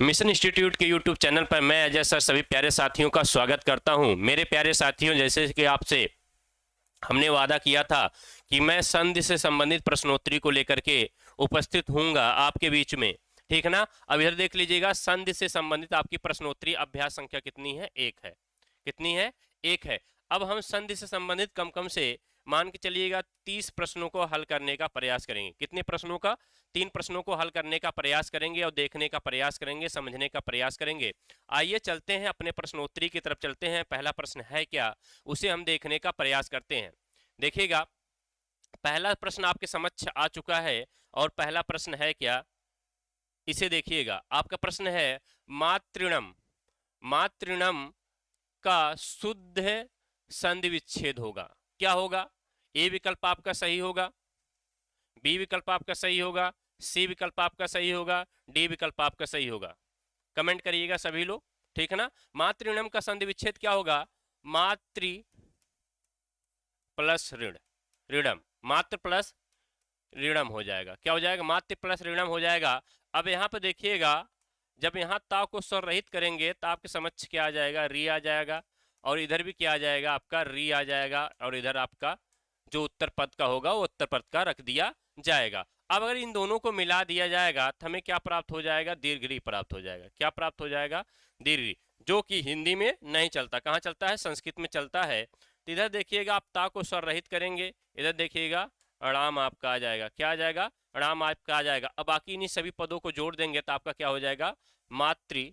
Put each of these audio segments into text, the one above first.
Mission institute के YouTube channel पर मैं अजय सर सभी प्यारे साथियों का स्वागत करता हूं। मेरे प्यारे साथियों, जैसे कि आपसे हमने वादा किया था कि मैं संधि से संबंधित प्रश्नोत्तरी को लेकर के उपस्थित होऊंगा आपके बीच में, ठीक है ना। अब इधर देख लीजिएगा, संधि से संबंधित आपकी प्रश्नोत्तरी अभ्यास संख्या कितनी है? एक है। कितनी है? एक है। अब हम संधि से संबंधित कम कम से मान के चलिएगा 30 प्रश्नों को हल करने का प्रयास करेंगे। कितने प्रश्नों का? 3 प्रश्नों को हल करने का प्रयास करेंगे और देखने का प्रयास करेंगे, समझने का प्रयास करेंगे। आइए चलते हैं अपने प्रश्नोत्तरी की तरफ चलते हैं। पहला प्रश्न है क्या, उसे हम देखने का प्रयास करते हैं। देखिएगा, पहला प्रश्न आपके समक्ष आ चुका है और पहला प्रश्न है क्या, इसे देखिएगा। आपका प्रश्न है मातृणम। मातृणम का शुद्ध संधि विच्छेद होगा। क्या होगा? ए विकल्प आपका सही होगा, बी विकल्प आपका सही होगा, सी विकल्प आपका सही होगा, डी विकल्प आपका सही होगा। कमेंट करिएगा सभी लोग, ठीक है ना। मातृणम का संधि विच्छेद क्या होगा? मातृ प्लस ऋण, ऋणम, मात्र प्लस ऋणम हो जाएगा। क्या हो जाएगा? मात्र प्लस ऋणम हो जाएगा। अब यहाँ पे देखिएगा, जब यहाँ ता को स्वर रहित करेंगे तो आपके समक्ष क्या आ जाएगा? री आ जाएगा, और इधर भी क्या आ जाएगा? आपका री आ जाएगा, और इधर आपका जो उत्तर पद का होगा वो उत्तर पद का रख दिया जाएगा। अब अगर इन दोनों को मिला दिया जाएगा तो हमें क्या प्राप्त हो जाएगा? दीर्घ प्राप्त हो जाएगा। क्या प्राप्त हो जाएगा? दीर्घ, जो कि हिंदी में नहीं चलता। कहाँ चलता है? संस्कृत में चलता है। तो इधर देखिएगा, आप ता को स्वर रहित करेंगे, इधर देखिएगा अड़ाम आपका आ जाएगा। क्या आ जाएगा? अड़ाम आपका आ जाएगा। अब बाकी इन्हीं सभी पदों को जोड़ देंगे तो आपका क्या हो जाएगा? मातृ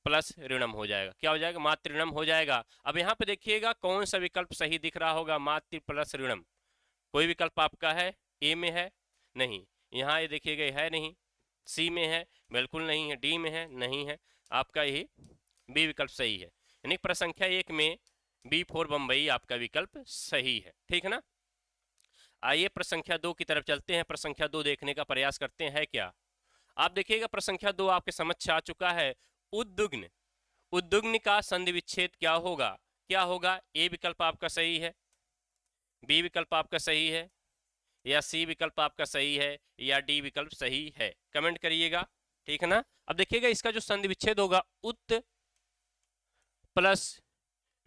प्लस ऋणम हो जाएगा। क्या हो जाएगा? मातृ ऋणम हो जाएगा। अब यहाँ पे देखिएगा कौन सा विकल्प सही दिख रहा होगा? मातृ प्लस ऋणम। कोई विकल्प आपका है? ए में है? नहीं। यहाँ ये देखिएगा, है नहीं। सी में है? बिल्कुल नहीं है। डी में है? नहीं है। आपका यही बी विकल्प सही है। यानी प्रश्न संख्या 1 में B4 बम्बई आपका विकल्प सही है, ठीक है ना। आइए प्रश्न संख्या 2 की तरफ चलते हैं। प्रश्न संख्या 2 देखने का प्रयास करते हैं क्या। आप देखिएगा, प्रश्न संख्या 2 आपके समक्ष आ चुका है। उद्युग्न, उद्युग्न का संधि विच्छेद क्या होगा? क्या होगा? ए विकल्प आपका सही है, बी विकल्प आपका सही है, या सी विकल्प आपका सही है, या डी विकल्प सही है। कमेंट करिएगा, ठीक है ना। अब देखिएगा, इसका जो संधि विच्छेद होगा उत प्लस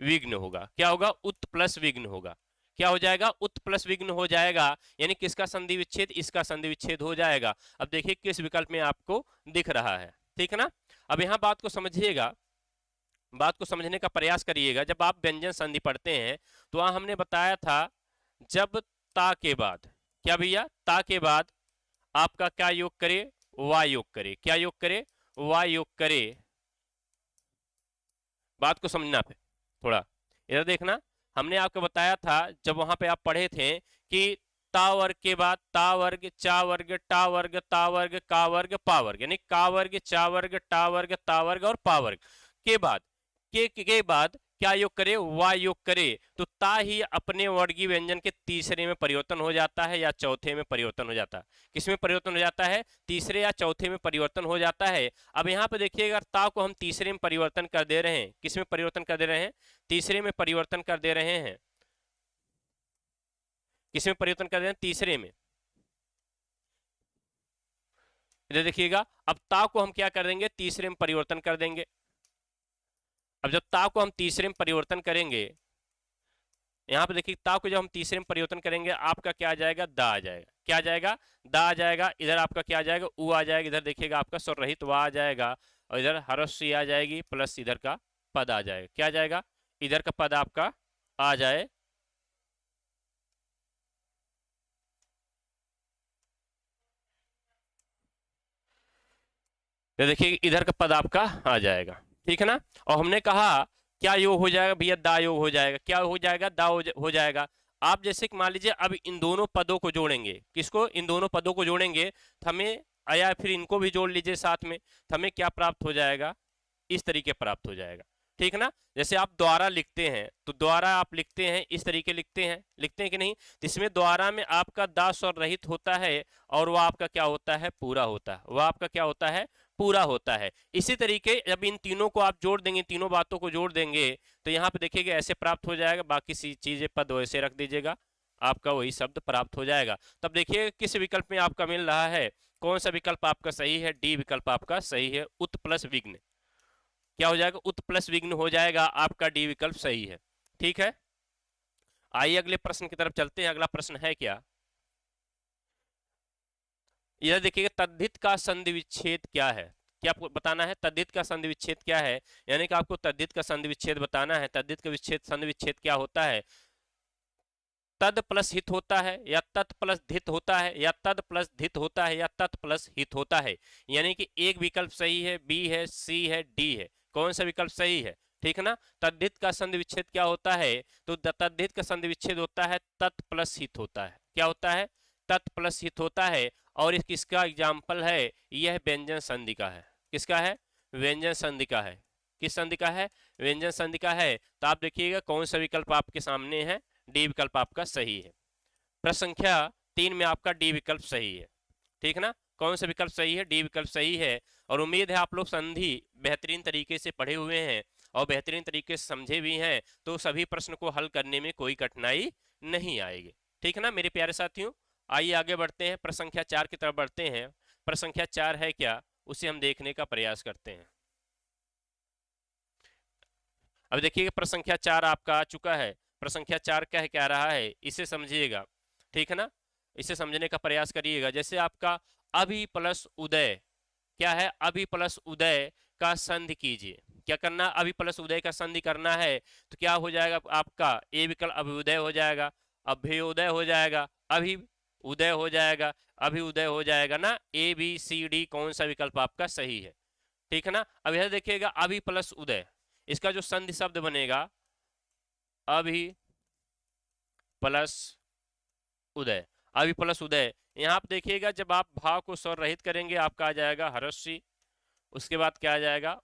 विघ्न होगा। क्या होगा? उत प्लस विघ्न होगा। क्या हो जाएगा? उत प्लस विघ्न हो जाएगा। यानी किसका संधि विच्छेद? इसका संधि विच्छेद हो जाएगा। अब देखिए किस विकल्प में आपको दिख रहा है, ठीक है ना। अब यहाँ बात को समझिएगा, बात को समझने का प्रयास करिएगा। जब आप व्यंजन संधि पढ़ते हैं तो वहां हमने बताया था, जब ता के बाद, क्या भैया? ता के बाद आपका क्या योग करे? वा योग करे। क्या योग करे? वा योग करे। बात को समझना पे थोड़ा, इधर देखना। हमने आपको बताया था जब वहां पे आप पढ़े थे कि ता वर्ग के बाद ता वर्ग, चा वर्ग, टा वर्ग, ता वर्ग, का वर्ग, पा वर्ग, यानी का वर्ग, चा वर्ग, टा वर्ग, ता वर्ग और पा वर्ग के बाद, के बाद क्या योग करे? वा योग करे। तो ता ही अपने वर्गीय व्यंजन के तीसरे में परिवर्तन हो जाता है या चौथे में परिवर्तन हो जाता है। किसमें परिवर्तन हो जाता है? तीसरे या चौथे में परिवर्तन हो जाता है। अब यहाँ पे देखिए, अगर ता को हम तीसरे में परिवर्तन कर दे रहे हैं, किसमें परिवर्तन कर दे रहे हैं? तीसरे में परिवर्तन कर दे रहे हैं। किसमें परिवर्तन कर दे रहे हैं? तीसरे में। इधर देखिएगा, अब ता को हम क्या कर देंगे? तीसरे में परिवर्तन कर देंगे। अब जब ता को हम तीसरे में परिवर्तन करेंगे, यहाँ पे देखिए, ता को जब हम तीसरे में परिवर्तन करेंगे, आपका क्या आ जाएगा? दा आ जाएगा। क्या आ जाएगा? दा आ जाएगा। इधर आपका क्या आ जाएगा? उ आ जाएगा। इधर देखिएगा आपका स्वर रहित वा आ जाएगा, और इधर ह्रस्व आ जाएगी, प्लस इधर का पद आ जाएगा। क्या आ जाएगा? इधर का पद आपका आ जाए, तो देखिए इधर का पद आपका आ जाएगा, ठीक है ना। और हमने कहा क्या योग हो जाएगा भैया? दा योग हो जाएगा। क्या हो जाएगा? दा हो जाएगा। आप जैसे कि मान लीजिए, अब इन दोनों पदों को जोड़ेंगे। किसको? इन दोनों पदों को जोड़ेंगे तो हमें, या फिर इनको भी जोड़ लीजिए साथ में, तो हमें क्या प्राप्त हो जाएगा? इस तरीके प्राप्त हो जाएगा, ठीक है ना। जैसे आप द्वारा लिखते हैं तो द्वारा आप लिखते हैं इस तरीके लिखते हैं कि नहीं। तो इसमें द्वारा में आपका दा स्वर रहित होता है, और वह आपका क्या होता है? पूरा होता है। वह आपका क्या होता है? पूरा होता है। इसी तरीके जब इन तीनों को आप जोड़ देंगे, तीनों बातों को जोड़ देंगे, तो यहाँ पे देखिएगा ऐसे प्राप्त हो जाएगा। बाकी सी चीजें पद वैसे रख दीजिएगा, आपका वही शब्द प्राप्त हो जाएगा। तब देखिए किस विकल्प में आपका मिल रहा है, कौन सा विकल्प आपका सही है, डी विकल्प आपका सही है, उत प्लस विघ्न। क्या हो जाएगा, उत प्लस विघ्न हो जाएगा, आपका डी विकल्प सही है। ठीक है, आइए अगले प्रश्न की तरफ चलते हैं। अगला प्रश्न है क्या, यह देखिएगा तद्धित का संधि विच्छेद क्या है। क्या आपको बताना है तद्धित का संधि विच्छेद क्या है, यानी कि आपको तद्धित का संधि विच्छेद बताना है। तद्धित का विच्छेद संधि विच्छेद क्या होता है, तद प्लस हित होता है, या तत् प्लस धित होता है, या तद प्लस धित होता है, या तत् प्लस हित होता है। यानी कि एक विकल्प सही है, बी है, सी है, डी है, कौन सा विकल्प सही है। ठीक है ना, तद्धित का संधि विच्छेद क्या होता है, तो तद्धित का संधि विच्छेद होता है तत् प्लस हित होता है। क्या होता है, तत् प्लस हित होता है। और इस किसका एग्जाम्पल है, यह व्यंजन संधि का है। किसका है, व्यंजन संधि का है। किस संधि का है, व्यंजन संधि का है। तो आप देखिएगा कौन सा विकल्प आपके सामने है, डी विकल्प आपका सही है। प्रश्न संख्या 3 में आपका डी विकल्प सही है। ठीक ना, कौन सा विकल्प सही है, डी विकल्प सही है। और उम्मीद है आप लोग संधि बेहतरीन तरीके से पढ़े हुए हैं और बेहतरीन तरीके से समझे भी हैं, तो सभी प्रश्न को हल करने में कोई कठिनाई नहीं आएगी। ठीक है ना मेरे प्यारे साथियों, आइए आगे बढ़ते हैं, प्रश्न संख्या 4 की तरफ बढ़ते हैं। प्रश्न संख्या 4 है क्या, उसे हम देखने का प्रयास करते हैं। अब देखिए प्रश्न संख्या 4 आपका आ चुका है। प्रश्न संख्या 4 क्या रहा है, इसे समझिएगा। ठीक है ना, इसे समझने का प्रयास करिएगा। जैसे आपका अभी प्लस उदय, क्या है, अभी प्लस उदय का संधि कीजिए। क्या करना, अभी प्लस उदय का संधि करना है, तो क्या हो जाएगा आपका, ए विकल्प अभ्युदय हो जाएगा, अभ्युदय हो जाएगा, अभी उदय हो जाएगा, अभी उदय हो जाएगा ना। ए बी सी डी कौन सा विकल्प आपका सही है। ठीक है ना, अब यह देखिएगा अभी प्लस उदय, इसका जो संधि शब्द बनेगा अभी प्लस उदय, अभी प्लस उदय। यहाँ आप देखिएगा जब आप भाव को स्वर रहित करेंगे आपका आ जाएगा हरस्वी, उसके बाद क्या आ जाएगा,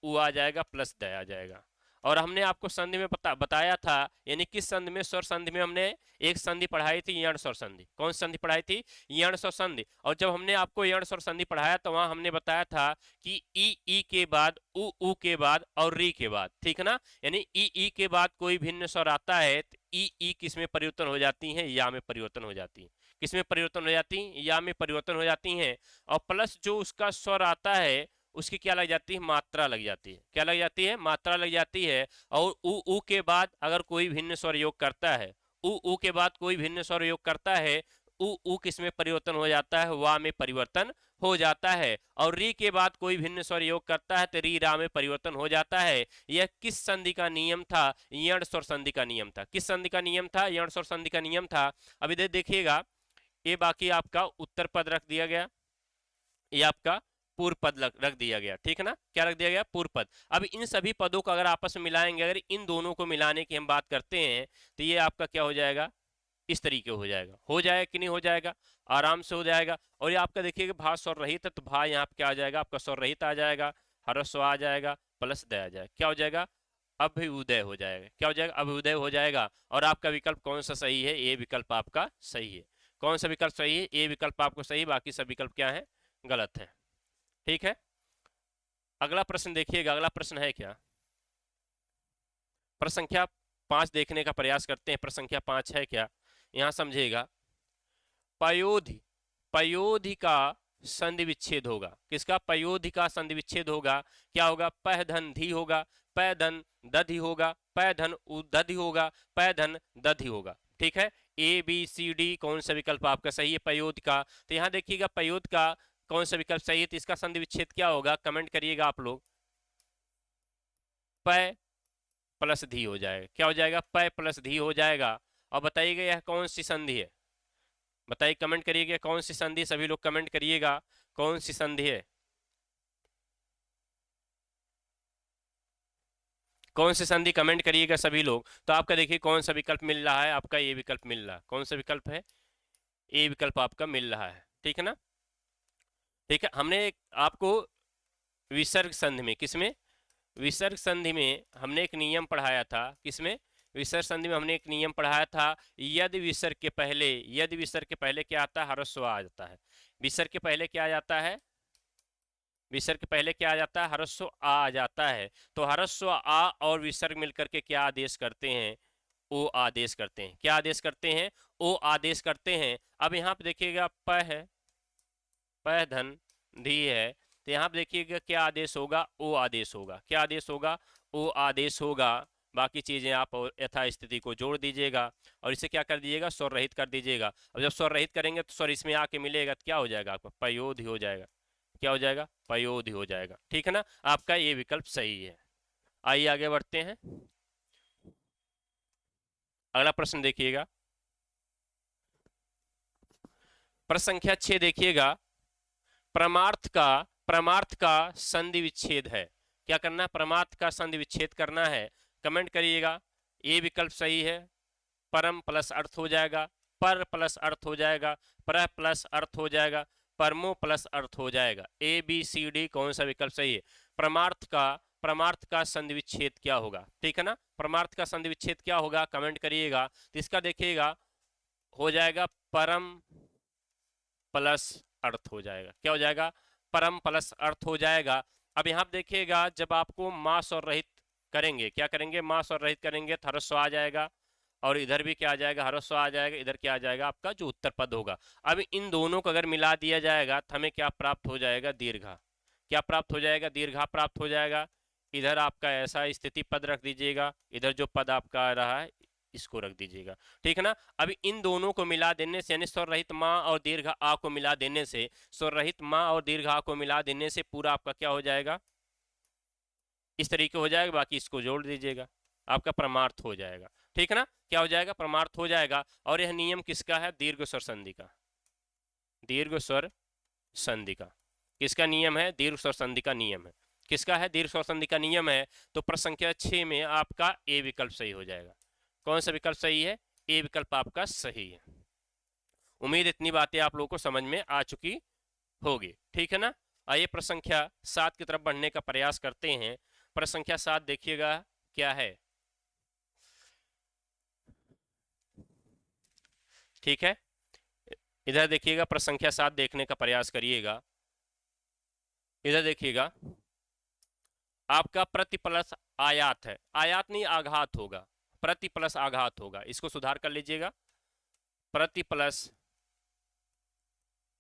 उ आ जाएगा, प्लस दय आ जाएगा। और हमने आपको संधि में बताया था, यानी किस संधि में, स्वर संधि में हमने एक संधि पढ़ाई थी, यण स्वर संधि। कौन सी संधि पढ़ाई थी, यण स्वर संधि। और जब हमने आपको यण स्वर संधि पढ़ाया तो वहां हमने बताया था कि ई के बाद उ के बाद और री के बाद। ठीक है ना, यानी ई के बाद कोई भिन्न स्वर आता है तो ई किस में परिवर्तन हो जाती है, या में परिवर्तन हो जाती है। किस में परिवर्तन हो जाती है, या में परिवर्तन हो जाती है। और प्लस जो उसका स्वर आता है उसकी क्या लग जाती है, मात्रा लग जाती है। क्या लग जाती है, मात्रा लग जाती है। और उ के बाद अगर कोई भिन्न स्वर योग करता है, उ के बाद कोई भिन्न स्वर योग करता है, उ किस में परिवर्तन हो जाता है, वा में परिवर्तन हो जाता है। और री के बाद कोई भिन्न स्वर योग करता है तो री रा में परिवर्तन हो जाता है। यह किस संधि का नियम था, यण स्वर संधि का नियम था। किस संधि का नियम था, यण स्वर संधि का नियम था। अभी देखिएगा ये बाकी आपका उत्तर पद रख दिया गया, ये आपका पूर्व पद रख दिया गया। ठीक है ना, क्या रख दिया गया, पूर्व पद। अब इन सभी पदों को अगर आपस में मिलाएंगे, अगर इन दोनों को मिलाने की हम बात करते हैं तो ये आपका क्या हो जाएगा, इस तरीके हो जाएगा। हो जाएगा कि नहीं हो जाएगा, आराम से हो जाएगा। और ये आपका देखिएगा भा स्वर रहित है तो भा यहाँ पे क्या आ जाएगा, आपका स्वर रहित आ जाएगा, हरस्व आ जाएगा, प्लस दय आ जाएगा। क्या हो जाएगा, अभ्युदय हो जाएगा। क्या हो जाएगा, अभ्युदय हो जाएगा। और आपका विकल्प कौन सा सही है, ए विकल्प आपका सही है। कौन सा विकल्प सही है, ए विकल्प आपको सही, बाकी सब विकल्प क्या है, गलत है। ठीक है, अगला प्रश्न देखिएगा। अगला प्रश्न है क्या, प्रश्न संख्या 5 देखने का प्रयास करते हैं। प्रश्न संख्या 5 है क्या, यहां समझिएगा। पयोधि, पयोधि का संधि विच्छेद होगा। किसका, पयोधि का संधि विच्छेद होगा। क्या होगा, पह धन धी होगा, पै धन दधि होगा, पै धन उदधि होगा, पै धन दधि होगा। ठीक है, ए बी सी डी कौन सा विकल्प आपका सही है पयोध का। तो यहां देखिएगा पयोध का कौन सा विकल्प सही है, तो इसका संधि विच्छेद क्या होगा, कमेंट करिएगा आप लोग। पै प्लस धी हो जाएगा। क्या हो जाएगा, पै प्लस धी हो जाएगा। और बताइएगा यह कौन सी संधि है, बताइए, कमेंट करिएगा कौन सी संधि, सभी लोग कमेंट करिएगा कौन सी संधि है, कौन सी संधि, कमेंट करिएगा सभी लोग। तो आपका देखिए कौन सा विकल्प मिल रहा है, आपका ये विकल्प मिल रहा है। कौन सा विकल्प है, ए विकल्प आपका मिल रहा है। ठीक है ना, ठीक है। हमने आपको विसर्ग संधि में, किसमें, विसर्ग संधि में हमने एक नियम पढ़ाया था। किसमें, विसर्ग संधि में हमने एक नियम पढ़ाया था, यदि विसर्ग के पहले, यदि विसर्ग के पहले क्या आता है, ह्रस्व आ जाता है। विसर्ग के पहले क्या आ जाता है, विसर्ग के पहले क्या आ जाता है, ह्रस्व आ जाता है। तो ह्रस्व आ और विसर्ग मिलकर के क्या आदेश करते हैं, ओ आदेश करते हैं। क्या आदेश करते हैं? ओ आदेश करते हैं। अब यहाँ पे देखिएगा प है, प धन धी है, तो यहाँ पे देखिएगा क्या आदेश होगा? ओ आदेश होगा। क्या आदेश होगा? ओ आदेश होगा। बाकी चीजें आप यथास्थिति को जोड़ दीजिएगा और इसे क्या कर दीजिएगा? स्वर रहित कर दीजिएगा। अब जब स्वर रहित करेंगे तो स्वर इसमें आके मिलेगा तो क्या हो जाएगा आपका? पयोधि हो जाएगा। क्या हो जाएगा? पयोधि हो जाएगा। ठीक है ना? आपका ये विकल्प सही है। आइए आगे बढ़ते हैं। अगला प्रश्न देखिएगा, प्रश्न संख्या 6 देखिएगा, परमार्थ का संधि विच्छेद है। क्या करना है? परमार्थ का संधि विच्छेद करना है। कमेंट करिएगा। ये विकल्प सही है। परम प्लस अर्थ हो जाएगा, पर प्लस अर्थ हो जाएगा, पर प्लस अर्थ हो जाएगा, परमो प्लस अर्थ हो जाएगा। ए बी सी डी कौन सा विकल्प सही है? परमार्थ का संधि विच्छेद क्या होगा? ठीक है ना? परमार्थ का संधि विच्छेद क्या होगा? कमेंट करिएगा। तो इसका देखिएगा हो जाएगा परम प्लस अर्थ हो जाएगा। क्या हो जाएगा? परम प्लस अर्थ हो जाएगा। अब यहाँ देखिएगा जब आपको मास और रहित करेंगे, क्या करेंगे? मास और रहित करेंगे तो ह्रस्व आ जाएगा और इधर भी क्या आ जाएगा? ह्रस्व आ जाएगा। इधर क्या आ जाएगा? आपका जो उत्तर पद होगा। अब इन दोनों को अगर मिला दिया जाएगा तो हमें क्या प्राप्त हो जाएगा? दीर्घा। क्या प्राप्त हो जाएगा? दीर्घा प्राप्त हो जाएगा। इधर आपका ऐसा स्थिति पद रख दीजिएगा, इधर जो पद आपका आ रहा है इसको रख दीजिएगा। ठीक है ना? अभी इन दोनों को मिला देने से, यानी स्वर रहित माँ और दीर्घ आ को मिला देने से, स्वर रहित माँ और दीर्घ आ को मिला देने से पूरा आपका क्या हो जाएगा? इस तरीके हो जाएगा। बाकी इसको जोड़ दीजिएगा, आपका परमार्थ हो जाएगा। ठीक है ना? क्या हो जाएगा? परमार्थ हो जाएगा। और यह नियम किसका है? दीर्घ स्वर संधि का। दीर्घ स्वर संधि का किसका नियम है? दीर्घ स्वर संधि का नियम है। किसका है? दीर्घ स्वर संधि का नियम है। तो प्रश्न संख्या 6 में आपका ए विकल्प सही हो जाएगा। कौन सा विकल्प सही है? ए विकल्प आपका सही है। उम्मीद इतनी बातें आप लोगों को समझ में आ चुकी होगी। ठीक है ना? आइए प्रश्न संख्या 7 की तरफ बढ़ने का प्रयास करते हैं। प्रश्न संख्या 7 देखिएगा क्या है। ठीक है, इधर देखिएगा, प्रश्न संख्या 7 देखने का प्रयास करिएगा। इधर देखिएगा, आपका प्रति प्लस आयात है। आयात नहीं, आघात होगा। प्रति प्लस आघात होगा, इसको सुधार कर लीजिएगा। प्रति प्लस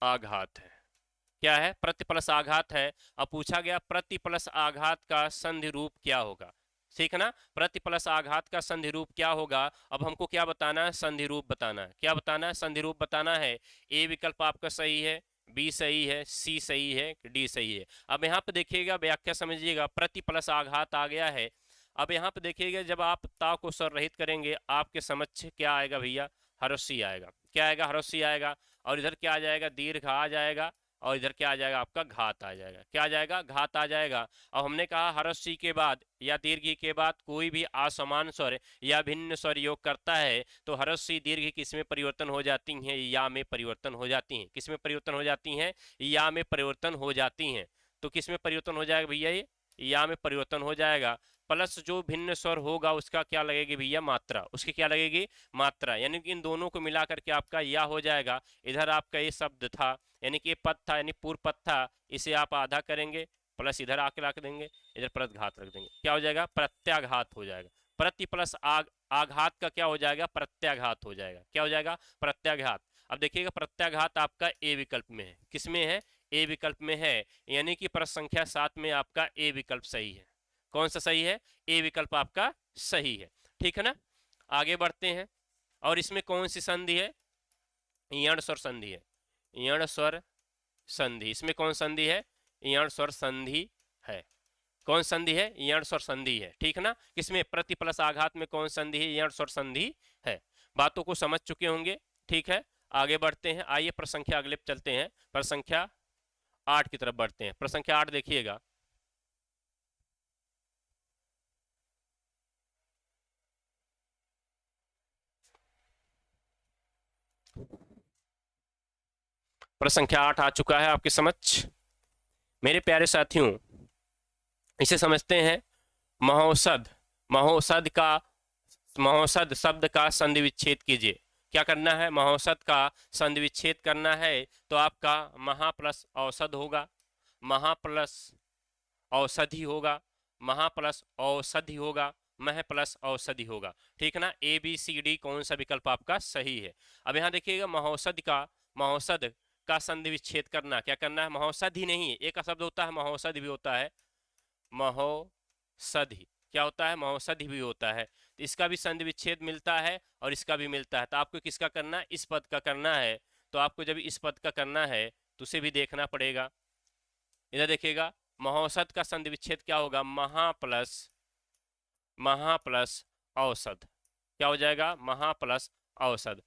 आघात है। क्या है? प्रति प्लस आघात है। अब पूछा गया प्रति प्लस आघात का संधि रूप क्या होगा। ठीक है ना? प्रति प्लस आघात का संधि रूप क्या होगा? अब हमको क्या बताना है? संधि रूप बताना है। क्या बताना है? संधि रूप बताना है। ए विकल्प आपका सही है, बी सही है, सी सही है, डी सही है। अब यहाँ पे देखिएगा, व्याख्या समझिएगा। प्रति प्लस आघात आ गया है। अब यहाँ पे देखिएगा, जब आप ता को स्वर रहित करेंगे आपके समक्ष क्या आएगा भैया? ह्रस्वी आएगा। क्या आएगा? ह्रस्वी आएगा। और इधर क्या आ जाएगा? दीर्घ आ जाएगा। और इधर क्या आ जाएगा? आपका घात आ जाएगा। क्या आ जाएगा? घात आ जाएगा। अब हमने कहा ह्रस्वी के बाद या दीर्घ के बाद कोई भी असमान स्वर या भिन्न स्वर योग करता है तो ह्रस्वी दीर्घ किसमें परिवर्तन हो जाती हैं? या में परिवर्तन हो जाती हैं। किसमें परिवर्तन हो जाती हैं? या में परिवर्तन हो जाती हैं। तो किसमें परिवर्तन हो जाएगा भैया? ये या में परिवर्तन हो जाएगा। प्लस जो भिन्न स्वर होगा उसका क्या लगेगी भैया? मात्रा। उसकी क्या लगेगी? मात्रा। यानी कि इन दोनों को मिला करके आपका या हो जाएगा। इधर आपका ये शब्द था, यानी कि ये पद था, यानी पूर्व पद था, इसे आप आधा करेंगे प्लस इधर आके रख देंगे, इधर प्रत्याघात रख देंगे। क्या हो जाएगा? प्रत्याघात हो जाएगा। प्रति प्लस आघात का क्या हो जाएगा? प्रत्याघात हो जाएगा। क्या हो जाएगा? प्रत्याघात। अब देखिएगा, प्रत्याघात आपका ए विकल्प में है। किसमें है? ए विकल्प में है। यानी कि प्रश्न संख्या 7 में आपका ए विकल्प सही है। कौन सा सही है? ए विकल्प आपका सही है। ठीक है ना? आगे बढ़ते हैं। और इसमें कौन सी संधि है? यण स्वर संधि है। यण स्वर संधि। इसमें कौन संधि है? यण स्वर संधि है। कौन संधि है? यण स्वर संधि है। ठीक है ना? किसमें? प्रति प्लस आघात में कौन संधि है? यण स्वर संधि है। बातों को समझ चुके होंगे। ठीक है, आगे बढ़ते हैं। आइए प्रश्न संख्या अगले पे चलते हैं। प्रश्न संख्या 8 की तरफ बढ़ते हैं। प्रश्न संख्या 8 देखिएगा, प्रश्न संख्या 8 आ चुका है आपके समक्ष। मेरे प्यारे साथियों, इसे समझते हैं। महोषध। महोषध शब्द का संधि विच्छेद कीजिए। क्या करना है? महोषध का संधि विच्छेद करना है। तो आपका महा प्लस औषध होगा, महा प्लस औषधि होगा, महा प्लस औषधि होगा, मह प्लस औषधि होगा। ठीक ना, ए बी सी डी कौन सा विकल्प आपका सही है। अब यहाँ देखिएगा महौषध का संधि विच्छेद करना, क्या करना है, महौषधि नहीं है, एक शब्द होता है महौषधि भी होता है, महौषधि क्या होता है, महौषधि भी होता है, तो इसका भी संधि विच्छेद मिलता है और इसका भी मिलता है। तो आपको किसका करना है, इस पद का करना है। तो आपको जब इस पद का करना है तो उसे भी देखना पड़ेगा। इधर देखिएगा महौषध का संधि विच्छेद क्या होगा, महा प्लस औषध, क्या हो जाएगा, महा प्लस औषध।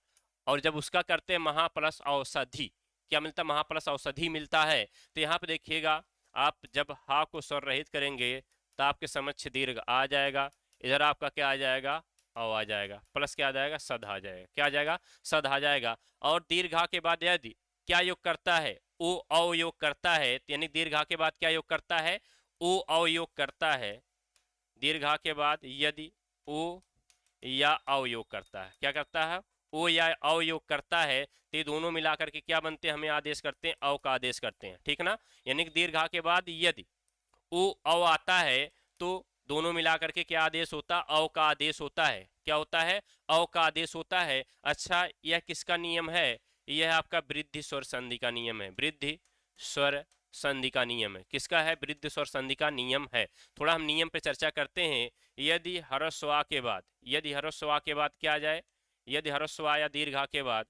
और जब उसका करते हैं महा प्लस औषधि, क्या मिलता है, महा प्लस औषधि मिलता है। तो यहाँ पे देखिएगा आप जब हा को स्वर रहित करेंगे तो आपके समक्ष दीर्घ आ जाएगा, इधर आपका क्या आ जाएगा, औ आ जाएगा, प्लस क्या आ जाएगा, सद आ जाएगा, क्या आ जाएगा, सद आ जाएगा। और दीर्घा के बाद यदि क्या योग करता है, ओ औ योग करता है, यानी दीर्घा के बाद क्या योग करता है, ओ औ योग करता है। दीर्घा के बाद यदि ओ या अवयोग करता है, क्या करता है, ओ या अवयोग करता है, तो ये दोनों मिलाकर के क्या बनते हैं, हमें आदेश करते हैं, अव का आदेश करते हैं। ठीक ना, यानी कि दीर्घा के बाद यदि ओ अव आता है तो दोनों मिलाकर के क्या आदेश होता है, अव का आदेश होता है, क्या होता है, अव का आदेश होता है। अच्छा, यह किसका नियम है, यह आपका वृद्धि स्वर संधि का नियम है, वृद्धि स्वर संधि का नियम है, किसका है, वृद्धि स्वर संधि का नियम है। थोड़ा हम नियम पे चर्चा करते हैं। यदि ह्रस्व के बाद, यदि ह्रस्व के बाद क्या आ जाए, यदि ह्रस्व या दीर्घा के बाद,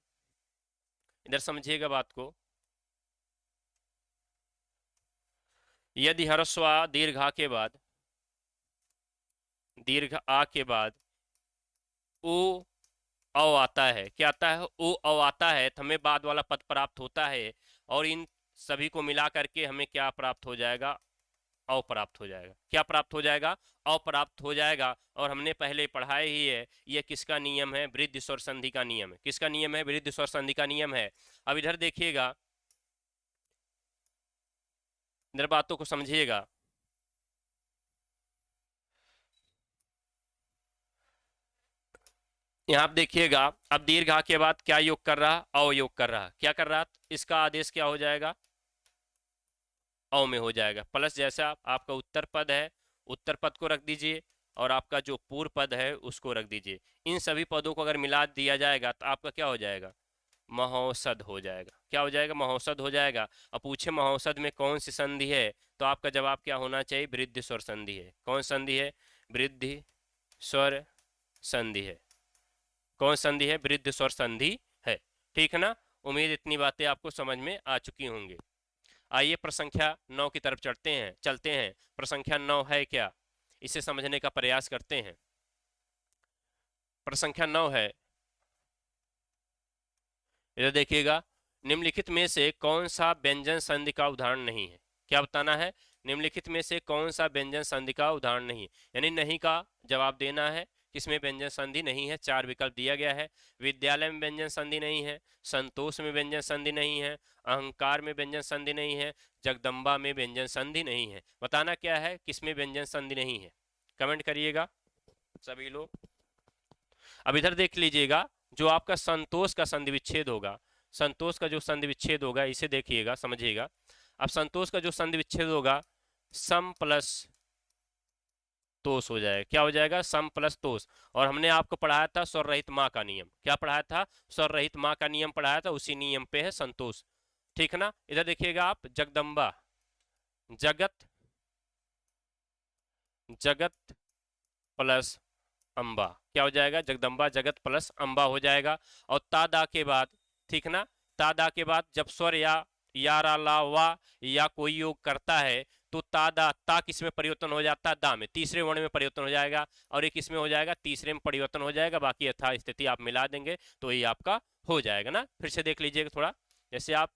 इधर समझिएगा बात को, यदि ह्रस्व दीर्घा के बाद, दीर्घ आ के बाद ओ अव आता है, क्या आता है, ओ अव आता है, तो हमें बाद वाला पद प्राप्त होता है। और इन सभी को मिला करके हमें क्या प्राप्त हो जाएगा, अव प्राप्त हो जाएगा, क्या प्राप्त हो जाएगा, अव प्राप्त हो जाएगा। और हमने पहले पढ़ाया ही है, यह किसका नियम है, वृद्धि स्वर संधि का नियम है, किसका नियम है, वृद्धि स्वर संधि का नियम है। अब इधर देखिएगा, इधर बातों को समझिएगा। यहाँ आप देखिएगा, अब दीर्घा के बाद क्या योग कर रहा, अवयोग कर रहा, क्या कर रहा, इसका आदेश क्या हो जाएगा, अव में हो जाएगा, प्लस जैसा आपका उत्तर पद है, उत्तर पद को रख दीजिए और आपका जो पूर्व पद है उसको रख दीजिए। इन सभी पदों को अगर मिला दिया जाएगा तो आपका क्या हो जाएगा, महौषध हो जाएगा, क्या हो जाएगा, महौषध हो जाएगा। अब पूछे महौषध में कौन सी संधि है, तो आपका जवाब क्या होना चाहिए, वृद्धि स्वर संधि है। कौन संधि है, वृद्धि स्वर संधि है, कौन संधि है, वृद्धि स्वर संधि है। ठीक है ना, उम्मीद इतनी बातें आपको समझ में आ चुकी होंगी। आइए प्रसंख्या 9 की तरफ चलते हैं। प्रसंख्या 9 है क्या, इसे समझने का प्रयास करते हैं। प्रसंख्या 9 है, इधर देखिएगा, निम्नलिखित में से कौन सा व्यंजन संधि का उदाहरण नहीं है, क्या बताना है, निम्नलिखित में से कौन सा व्यंजन संधि का उदाहरण नहीं है, यानी नहीं का जवाब देना है, किसमें व्यंजन संधि नहीं है, चार विकल्प दिया गया है। विद्यालय में व्यंजन संधि नहीं है, संतोष में व्यंजन संधि नहीं है, अहंकार में व्यंजन संधि नहीं है, जगदम्बा में व्यंजन संधि नहीं है। बताना क्या है, किसमें व्यंजन संधि नहीं है, कमेंट करिएगा सभी लोग। अब इधर देख लीजिएगा, जो आपका संतोष का संधि विच्छेद होगा, संतोष का जो संधि विच्छेद होगा इसे देखिएगा, समझिएगा। अब संतोष का जो संधि विच्छेद होगा, सम प्लस तोष हो जाएगा, क्या हो जाएगा, सम प्लस तोष। और हमने आपको पढ़ाया था स्वर रहित माँ का नियम, क्या पढ़ाया था, स्वर रहित माँ का नियम पढ़ाया था, उसी नियम पे है संतोष। ठीक ना, इधर देखिएगा आप, जगदम्बा, जगत प्लस अंबा, क्या हो जाएगा, जगदम्बा जगत प्लस अंबा हो जाएगा। और तादा के बाद, ठीक ना, तादा के बाद जब स्वर या रा ला वा या कोई योग करता है तो तादा ता किस में परिवर्तन हो जाता है, दा में, तीसरे वर्ण में परिवर्तन हो जाएगा। और ये किस में हो जाएगा, तीसरे में परिवर्तन हो जाएगा। बाकी यथा स्थिति आप मिला देंगे तो ये आपका हो जाएगा ना। फिर से देख लीजिएगा थोड़ा, जैसे आप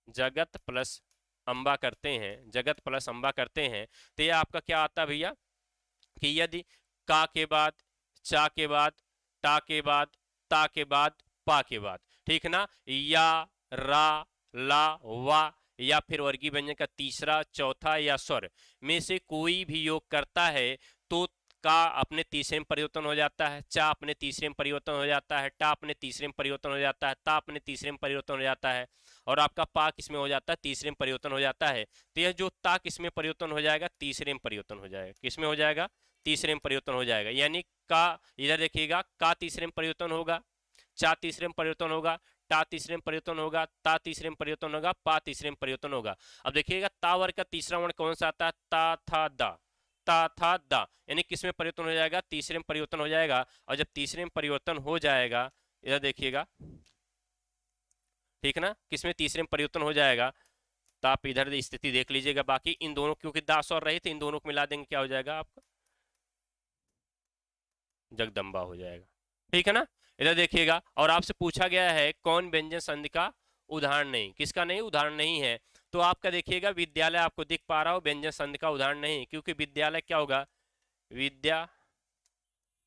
जगत प्लस अंबा करते हैं, जगत प्लस अंबा करते हैं, तो ये आपका क्या आता है भैया, कि यदि का के बाद, चा के बाद, टा के बाद, ता के बाद, पा के बाद, ठीक ना, या रा ला वा या फिर वर्गीय व्यंजन का तीसरा चौथा या स्वर में से कोई भी योग करता है तो का अपने तीसरे में परिवर्तन हो जाता है, चा अपने तीसरे में परिवर्तन हो जाता है, टा अपने तीसरे में परिवर्तन हो जाता है, ता अपने तीसरे में परिवर्तन हो जाता है, और आपका पा किसमें हो जाता है, तीसरे में परिवर्तन हो जाता है। तो यह जो ता किसमें परिवर्तन हो जाएगा, तीसरे में परिवर्तन हो जाएगा, किसमें हो जाएगा, तीसरे में परिवर्तन हो जाएगा, यानी का, इधर देखिएगा का तीसरे में परिवर्तन होगा, चा तीसरे में परिवर्तन होगा, टा तीसरे में परिवर्तन होगा, ता तीसरे में परिवर्तन होगा, पा तीसरे में परिवर्तन होगा। अब देखिएगा ता वर्ग का तीसरा वर्ण कौन सा आता है, ता था दा, ता था दा, यानी किस में परिवर्तन हो जाएगा, तीसरे में परिवर्तन हो जाएगा। और जब तीसरे में परिवर्तन हो जाएगा, इधर देखिएगा, ठीक ना, किसमें तीसरे में परिवर्तन हो जाएगा, तो आप इधर स्थिति देख लीजिएगा। बाकी इन दोनों, क्योंकि दास और रहित, इन दोनों को मिला देंगे, क्या हो जाएगा आपका, जगदम्बा हो जाएगा, ठीक है ना। इधर देखिएगा, और आपसे पूछा गया है कौन व्यंजन संधि का उदाहरण नहीं, किसका नहीं, उदाहरण नहीं है। तो आपका देखिएगा विद्यालय आपको दिख पा रहा हो, व्यंजन संधि का उदाहरण नहीं, क्योंकि विद्यालय क्या होगा, विद्या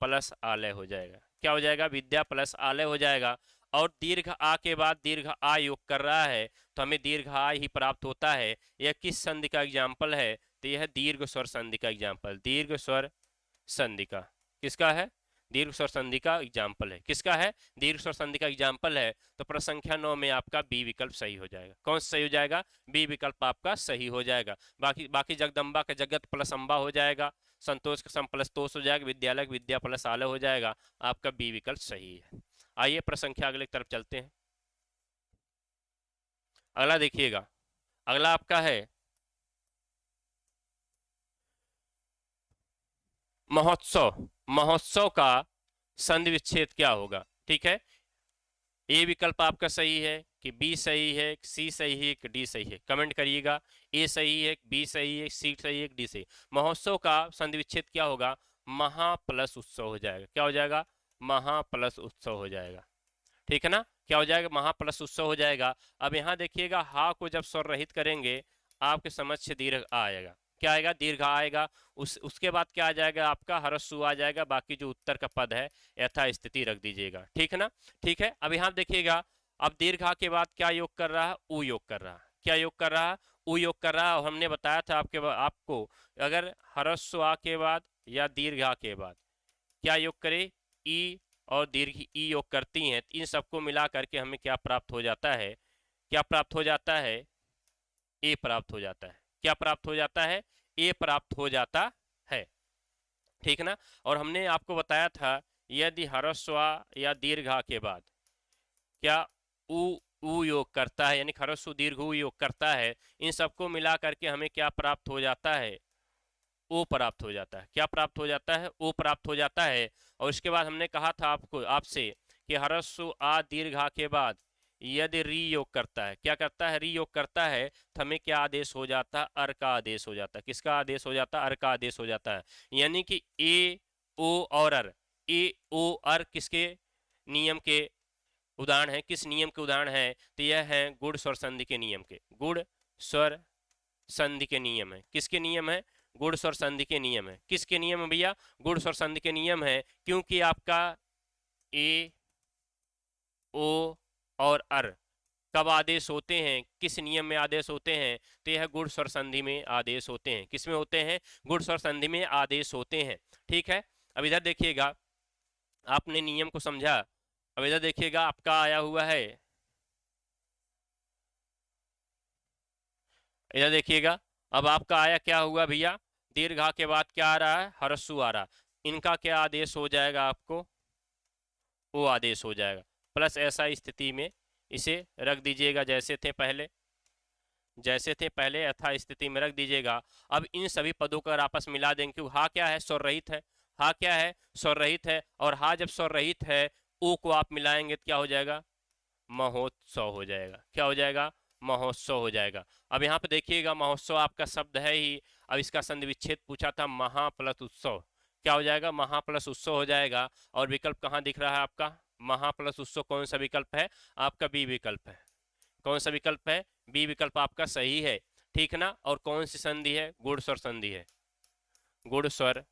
प्लस आलय हो जाएगा, क्या हो जाएगा, विद्या प्लस आलय हो जाएगा। और दीर्घ आ के बाद दीर्घ आ योग कर रहा है, तो हमें दीर्घ आ ही प्राप्त होता है। यह किस संधि का एग्जाम्पल है, तो यह दीर्घ स्वर संधि का एग्जाम्पल, दीर्घ स्वर संधि का, किसका है, दीर्घ स्वर संधि का एग्जाम्पल है, किसका है, दीर्घ स्वर संधि का एग्जाम्पल है। तो प्रश्न संख्या 9 में आपका बी विकल्प सही हो जाएगा। कौन सा सही हो जाएगा, बी विकल्प आपका सही हो जाएगा। बाकी बाकी जगदम्बा का जगत प्लस अम्बा हो जाएगा, संतोष का सम प्लस तोष हो जाएगा, विद्यालय का विद्या प्लस आलय हो जाएगा, आपका बी विकल्प सही है। आइए प्रश्न संख्या अगले की तरफ चलते हैं। अगला देखिएगा, अगला आपका है महोत्सव। महोत्सव का संधि विच्छेद क्या होगा, ठीक है। ए विकल्प आपका सही है कि बी सही है, सी सही है कि डी सही है, कमेंट करिएगा। ए सही है, बी सही है, सी सही है, डी सही। महोत्सव का संधि विच्छेद क्या होगा, महा प्लस उत्सव हो जाएगा, क्या हो जाएगा, महा प्लस उत्सव हो जाएगा, ठीक है ना, क्या हो जाएगा, महा प्लस उत्सव हो जाएगा। अब यहाँ देखिएगा, हा को जब स्वर रहित करेंगे आपके समझ से दीर्घ आएगा, क्या आएगा, दीर्घ आएगा। उसके बाद क्या आ जाएगा, आपका हरस्सु आ जाएगा। बाकी जो उत्तर का पद है यथा स्थिति रख दीजिएगा, ठीक है ना, ठीक है। अब यहाँ देखिएगा, अब दीर्घ आ के बाद क्या योग कर रहा है, उ योग कर रहा है, क्या योग कर रहा है, उ योग कर रहा है। और हमने बताया था आपको अगर हरस्सु आ के बाद या दीर्घ आ के बाद क्या योग करे, ई और दीर्घ ई योग करती हैं, इन सबको मिला करके हमें क्या प्राप्त हो जाता है, क्या प्राप्त हो जाता है, ए प्राप्त हो जाता है, क्या प्राप्त हो जाता है, ए प्राप्त हो जाता है, ठीक ना। और हमने आपको बताया था यदि ह्रस्व या दीर्घा के बाद क्या उ योग करता है, यानी ह्रस्व दीर्घ उ योग करता है, इन सबको मिला करके हमें क्या प्राप्त हो जाता है, ओ प्राप्त हो जाता है, क्या प्राप्त हो जाता है, ओ प्राप्त हो जाता है। और इसके बाद हमने कहा था आपको आपसे कि ह्रस्व आ दीर्घा के बाद यदि री योग करता है, क्या करता है, री योग करता है, तो हमें क्या आदेश हो जाता है, अर का आदेश हो जाता है, किसका आदेश हो जाता है, अर का आदेश हो जाता है। यानी कि ए ओ और अर, ए ओ अर किसके नियम के उदाहरण है, किस नियम के उदाहरण है, तो यह है गुण स्वर संधि के नियम के, गुण स्वर संधि के नियम है, किसके नियम है, गुण स्वर संधि के नियम है, किसके नियम है भैया, गुण स्वर संधि के नियम है। क्योंकि आपका ए ओ और अर कब आदेश होते हैं, किस नियम में आदेश होते हैं, तो यह गुण स्वर संधि में आदेश होते हैं, किसमें होते हैं, गुण स्वर संधि में आदेश होते हैं, ठीक है। अब इधर देखिएगा, आपने नियम को समझा। अब इधर देखिएगा, आपका आया हुआ है, इधर देखिएगा, अब आपका आया क्या हुआ भैया, दीर्घा के बाद क्या आ रहा है, ह्रस्व आ रहा, इनका क्या आदेश हो जाएगा, आपको वो आदेश हो जाएगा। प्लस ऐसा स्थिति में इसे रख दीजिएगा, जैसे थे पहले, जैसे थे पहले यथा स्थिति में रख दीजिएगा। अब इन सभी पदों को आपस में मिला देंगे, क्योंकि हा क्या है, स्वर रहित है, हा क्या है, स्वर रहित है। और हा जब स्वर रहित है, ओ को आप मिलाएंगे तो क्या हो जाएगा, महोत्सव हो जाएगा, क्या हो जाएगा, महोत्सव हो जाएगा। अब यहाँ पे देखिएगा, महोत्सव आपका शब्द है ही। अब इसका संधि विच्छेद पूछा था, महा प्लस उत्सव, क्या हो जाएगा, महा प्लस उत्सव हो जाएगा। और विकल्प कहाँ दिख रहा है आपका, महा प्लस उत्सव कौन सा विकल्प है, आपका बी विकल्प है, कौन सा विकल्प है, बी विकल्प आपका सही है, ठीक ना। और कौन सी संधि है, गुण स्वर संधि है, गुण स्वर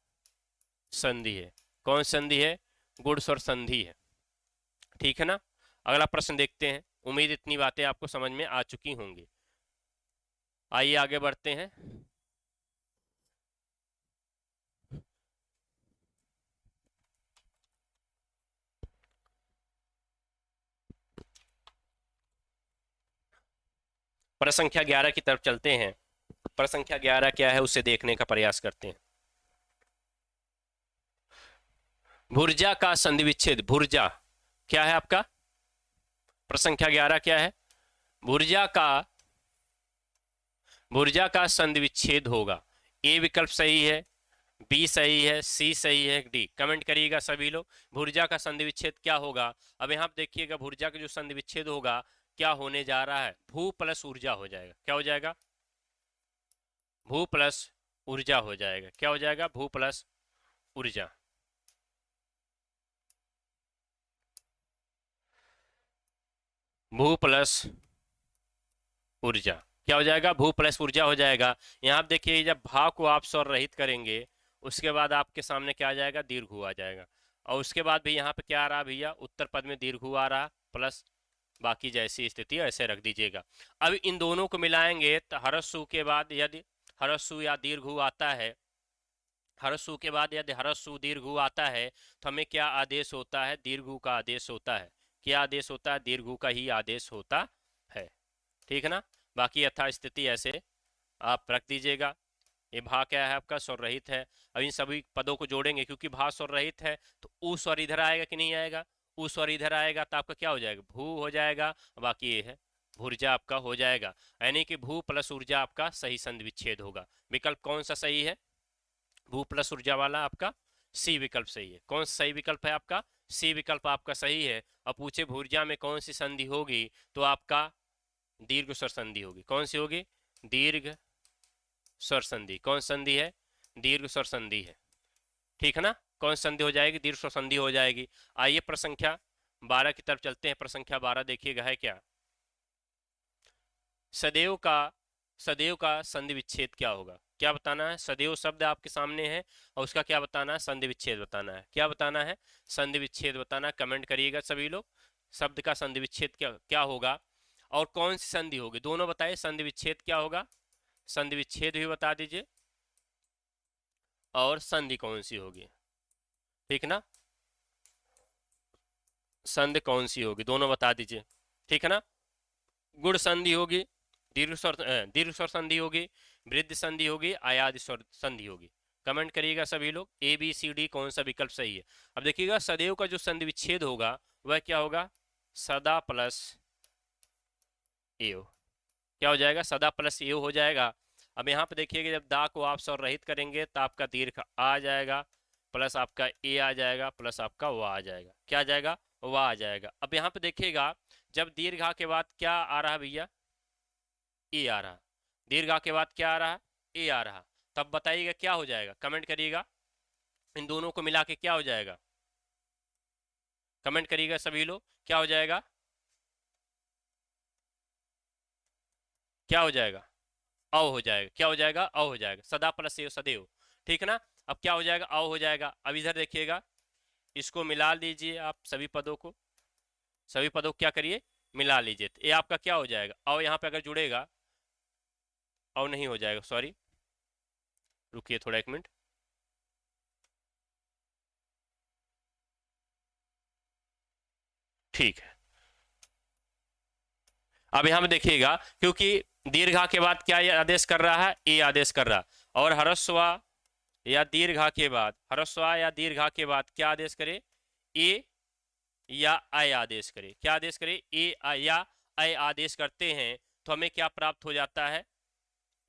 संधि है, कौन संधि है, गुण स्वर संधि है, ठीक है ना। अगला प्रश्न देखते हैं, उम्मीद इतनी बातें आपको समझ में आ चुकी होंगी। आइए आगे बढ़ते हैं। प्रश्न संख्या 11 की तरफ चलते हैं। प्रश्न संख्या 11 क्या है उसे देखने का प्रयास करते हैं। भुर्जा का संधि विच्छेद, भुर्जा क्या है आपका, प्रश्न संख्या 11 क्या है, भुर्जा का संधि विच्छेद होगा। ए विकल्प सही है, बी सही है, सी सही है, डी। कमेंट करिएगा सभी लोग, भुर्जा का संधि विच्छेद क्या होगा। अब यहाँ पे देखिएगा भुर्जा का जो संधि विच्छेद होगा क्या होने जा रहा है, भू प्लस ऊर्जा हो जाएगा। क्या हो जाएगा, भू प्लस ऊर्जा हो जाएगा। क्या हो जाएगा, भू प्लस ऊर्जा। भू प्लस ऊर्जा क्या हो जाएगा, भू प्लस ऊर्जा हो जाएगा। यहाँ आप देखिए जब भाव को आप स्वर रहित करेंगे उसके बाद आपके सामने क्या आ जाएगा, दीर्घ आ जाएगा। और उसके बाद भी यहाँ पे क्या आ रहा भैया, उत्तर पद में दीर्घ आ रहा प्लस बाकी जैसी स्थिति ऐसे रख दीजिएगा। अब इन दोनों को मिलाएंगे तो हरस्सु के बाद यदि हरस्सु या दीर्घ आता है, हरस्सु के बाद यदि हरस्सु दीर्घ आता है तो हमें क्या आदेश होता है, दीर्घ का आदेश होता है। क्या आदेश होता है, दीर्घ का ही आदेश होता है। ठीक है ना, बाकी यथा स्थिति ऐसे आप रख दीजिएगा। ये भा क्या है आपका, स्वर रहित है। अब इन सभी पदों को जोड़ेंगे क्योंकि भा स्वर रहित है तो ऊ स्वर इधर आएगा कि नहीं आएगा, ऊ स्वर इधर आएगा तो आपका क्या हो जाएगा, भू हो जाएगा। बाकी ये है भुर्जा आपका हो जाएगा, यानी कि भू प्लस ऊर्जा आपका सही संधि विच्छेद होगा। विकल्प कौन सा सही है, भू प्लस ऊर्जा वाला आपका सी विकल्प सही है। कौन सा सही विकल्प है आपका, सी विकल्प आपका सही है। अब पूछे भुर्जा में कौन सी संधि होगी तो आपका दीर्घ स्वर संधि होगी। कौन सी होगी, दीर्घ स्वर संधि। कौन संधि है, दीर्घ स्वर संधि है। ठीक है ना, कौन संधि हो जाएगी, दीर्घ स्वर संधि हो जाएगी। आइए प्रश्न संख्या 12 की तरफ चलते हैं। प्रश्न संख्या 12 देखिएगा है क्या, सदैव का संधि विच्छेद क्या होगा। क्या बताना है, सदैव शब्द आपके सामने है और उसका क्या बताना है, संधि विच्छेद बताना है। क्या बताना है, संधि विच्छेद बताना। कमेंट करिएगा सभी लोग, शब्द का संधि विच्छेद क्या क्या होगा और कौन सी संधि होगी, दोनों बताइए। संधि विच्छेद क्या होगा, संधि विच्छेद भी बता दीजिए और संधि कौन सी होगी। ठीक ना, संधि कौन सी होगी दोनों बता दीजिए। ठीक है ना, गुण संधि होगी, दीर्घ स्वर संधि होगी, वृद्धि संधि होगी, आयादी स्वर संधि होगी। कमेंट करिएगा सभी लोग, ए बी सी डी कौन सा विकल्प सही है। अब देखिएगा सदैव का जो संधि विच्छेद होगा वह क्या होगा, सदा प्लस एव। क्या हो जाएगा, सदा प्लस एव हो जाएगा। अब यहाँ पे देखिएगा जब दा को आप स्वर रहित करेंगे तो आपका दीर्घ आ जाएगा प्लस आपका ए आ जाएगा प्लस आपका वा आ जाएगा। क्या आ जाएगा, वाह आ जाएगा। अब यहाँ पे देखिएगा जब दीर्घा के बाद क्या आ रहा है भैया, ए आ रहा, दीर्घा के बाद क्या आ रहा, ए आ रहा, तब बताइएगा क्या हो जाएगा। कमेंट करिएगा, इन दोनों को मिला के क्या हो जाएगा, कमेंट करिएगा सभी लोग, क्या हो जाएगा, क्या हो जाएगा, अव हो जाएगा। क्या हो जाएगा, अव हो जाएगा, सदा प्लस एव सदैव। ठीक है ना, अब क्या हो जाएगा, अव हो जाएगा। अब इधर देखिएगा इसको मिला लीजिए आप सभी पदों को, सभी पदों को क्या करिए, मिला लीजिए। तो ये आपका क्या हो जाएगा, अव यहाँ पे अगर जुड़ेगा, अव नहीं हो जाएगा, सॉरी रुकिए थोड़ा एक मिनट। ठीक है, अब यहां पे देखिएगा क्योंकि दीर्घा के बाद क्या ये आदेश कर रहा है, ए आदेश कर रहा, और हरस्वा या दीर्घा के बाद, हरस्वा या दीर्घा के बाद क्या आदेश करे, ए या अय आदेश करे। क्या आदेश करे, ए या अय आदेश करते हैं तो हमें क्या प्राप्त हो जाता है,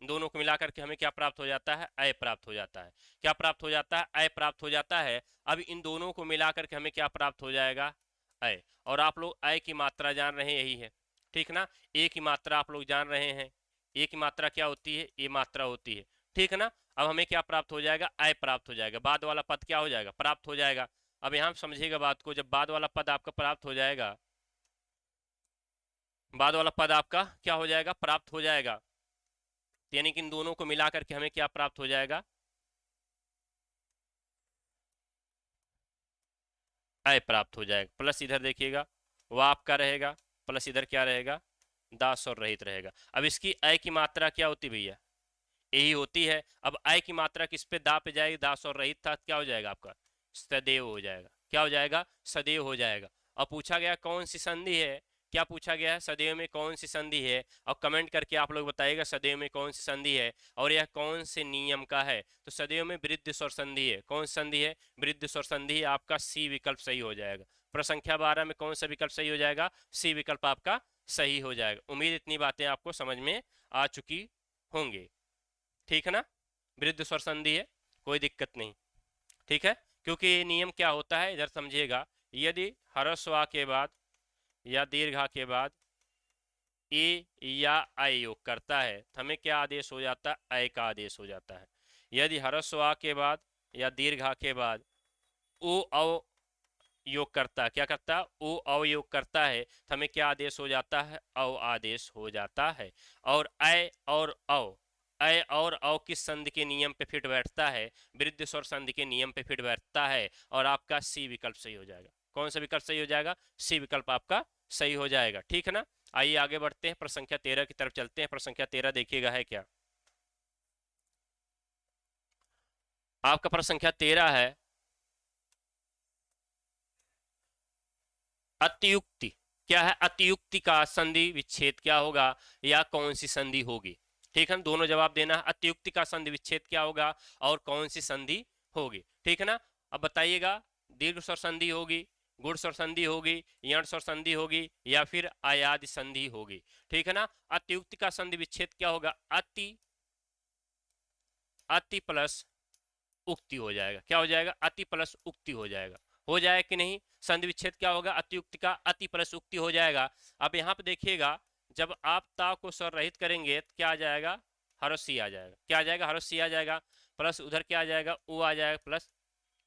दोनों को मिलाकर के हमें क्या प्राप्त हो जाता है, अय प्राप्त हो जाता है। क्या प्राप्त हो जाता है, अय प्राप्त हो जाता है। अब इन दोनों को मिलाकर के हमें क्या प्राप्त हो जाएगा, अय। और आप लोग अय की मात्रा जान रहे हैं, यही है। ठीक ना, ए की मात्रा आप लोग जान रहे हैं, ए की मात्रा क्या होती है, ए मात्रा होती है। ठीक है ना, अब हमें क्या प्राप्त हो जाएगा, अय प्राप्त हो जाएगा, बाद वाला पद क्या हो जाएगा, प्राप्त हो जाएगा। अब यहां समझिएगा बात को, जब बाद वाला पद आपका प्राप्त हो जाएगा, बाद वाला पद आपका क्या हो जाएगा, प्राप्त हो जाएगा, यानी कि इन दोनों को मिलाकर के हमें क्या प्राप्त हो जाएगा, अय प्राप्त हो जाएगा। प्लस इधर देखिएगा वह आपका रहेगा, प्लस इधर क्या रहेगा, दास और रहित रहेगा। अब इसकी अय की मात्रा क्या होती भैया, यही होती है। अब अय की मात्रा किस पे, दा पे जाएगी, दास और रहित था, क्या हो जाएगा आपका, सदैव हो जाएगा। क्या हो जाएगा, सदैव हो जाएगा। अब पूछा गया कौन सी संधि है, क्या पूछा गया है, सदैव में कौन सी संधि है, और कमेंट करके आप लोग बताइएगा सदैव में कौन सी संधि है और यह कौन से नियम का है। तो सदैव में वृद्धि स्वर संधि है। कौन सी संधि है, वृद्धि स्वर संधि है। आपका सी विकल्प सही हो जाएगा। प्रश्न संख्या 12 में कौन सा विकल्प सही हो जाएगा, सी विकल्प आपका सही हो जाएगा। उम्मीद इतनी बातें आपको समझ में आ चुकी होंगी, ठीक है ना। वृद्धि स्वर संधि है, कोई दिक्कत नहीं, ठीक है। क्योंकि ये नियम क्या होता है, इधर समझिएगा, यदि ह्रस्व के बाद या दीर्घा के बाद ए या ऐ योग करता है तो हमें क्या आदेश हो जाता है, ऐ का आदेश हो जाता है। यदि ह्रस्व के बाद या दीर्घा के बाद ओ अव योग करता है, क्या करता है, ओ अव योग करता है तो हमें क्या आदेश हो जाता है, अव आदेश हो जाता है। और ऐ और अव, ऐ और अव किस संधि के नियम पे फिट बैठता है, वृद्धि स्वर संधि के नियम पे फिट बैठता है। और आपका सी विकल्प सही हो जाएगा। कौन सा विकल्प सही हो जाएगा, सी विकल्प आपका सही हो जाएगा, ठीक है ना। आइए आगे बढ़ते हैं, प्रश्न संख्या 13 की तरफ चलते हैं। प्रश्न संख्या 13 देखिएगा है क्या, आपका प्रश्न संख्या 13 है, अतियुक्ति। क्या है, अतियुक्ति का संधि विच्छेद क्या होगा या कौन सी संधि होगी, ठीक है। दोनों जवाब देना है, अतियुक्ति का संधि विच्छेद क्या होगा और कौन सी संधि होगी, ठीक है ना। अब बताइएगा, दीर्घ स्वर संधि होगी, गुण स्वर संधि होगी, यण स्वर संधि होगी या फिर आयादी संधि होगी, ठीक है ना। अतियुक्ति का संधि विच्छेद क्या होगा, अति, अति प्लस उक्ति हो जाएगा। क्या हो जाएगा, अति प्लस उक्ति हो जाएगा। हो जाएगा कि नहीं, संधि विच्छेद क्या होगा, अतियुक्ति का अति प्लस उक्ति हो जाएगा। अब यहाँ पे देखिएगा, जब आप ता को स्वर रहित करेंगे तो क्या आ जाएगा, ह्रस्व आ जाएगा। क्या आ जाएगा, ह्रस्व आ जाएगा, प्लस उधर क्या आ जाएगा, ऊ आ जाएगा, प्लस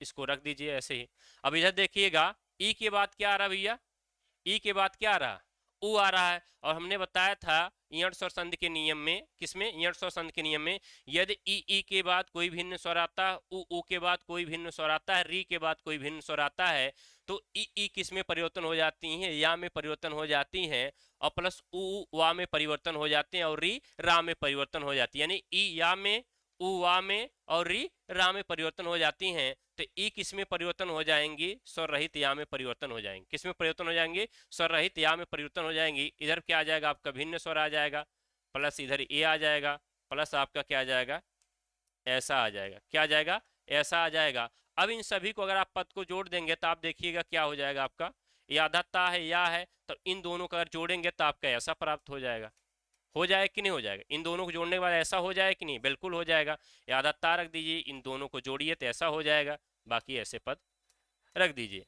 इसको रख दीजिए ऐसे ही। अब इधर देखिएगा, ई के बाद क्या आ रहा भैया, ई के बाद क्या आ रहा, ऊ आ रहा है। और हमने बताया था इयड़ स्वर संधि के नियम में, किसमें, इयड़ स्वर संधि के नियम में, यदि ई के बाद कोई भिन्न स्वर आता है, ऊ के बाद कोई भिन्न स्वर आता है, री के बाद कोई भिन्न स्वर आता है, तो ई किस में परिवर्तन हो जाती हैं, या में परिवर्तन हो जाती हैं, और प्लस ऊ वा में परिवर्तन हो जाते हैं, और री रा में परिवर्तन हो जाती है। यानी ई या में, ऊ वा में और री रा में परिवर्तन हो जाती हैं। तो ई किस में परिवर्तन हो जाएंगी, स्वर रहित या में परिवर्तन हो जाएंगे। किस में परिवर्तन हो जाएंगे, स्वर रहित या में परिवर्तन हो जाएंगी। इधर क्या आ जाएगा, आपका भिन्न स्वर आ जाएगा, प्लस इधर ए आ जाएगा, प्लस आपका क्या आ जाएगा, ऐसा आ जाएगा। क्या आ जाएगा, ऐसा आ जाएगा। अब इन सभी को अगर आप पद को जोड़ देंगे तो आप देखिएगा क्या हो जाएगा, आपका यादता है या है, तो इन दोनों को अगर जोड़ेंगे तो आपका ऐसा प्राप्त हो जाएगा। हो जाएगा कि नहीं हो जाएगा, इन दोनों को जोड़ने के बाद ऐसा हो जाए कि नहीं, बिल्कुल हो जाएगा। यादता रख दीजिए, इन दोनों को जोड़िए तो ऐसा हो जाएगा, बाकी ऐसे पद रख दीजिए।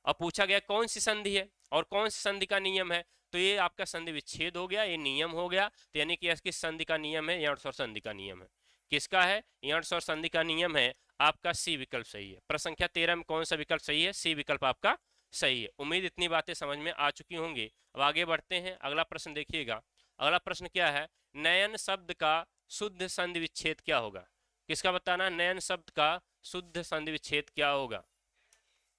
अब पूछा गया कौन सी संधि है और कौन सी संधि का नियम है, तो ये आपका संधि विच्छेद हो गया, ये नियम हो गया। तो यानी कि किस संधि का नियम है, यण स्वर संधि का नियम है। किसका है, यण स्वर संधि का नियम है। आपका सी विकल्प सही है। प्रश्न संख्या 13 में कौन सा विकल्प सही है, सी विकल्प आपका सही है। उम्मीद इतनी बातें समझ में आ चुकी होंगी। अब आगे बढ़ते हैं, अगला प्रश्न देखिएगा। अगला प्रश्न क्या है, नयन शब्द का शुद्ध संधि विच्छेद क्या होगा। किसका बताना, नयन शब्द का शुद्ध संधि विच्छेद क्या होगा,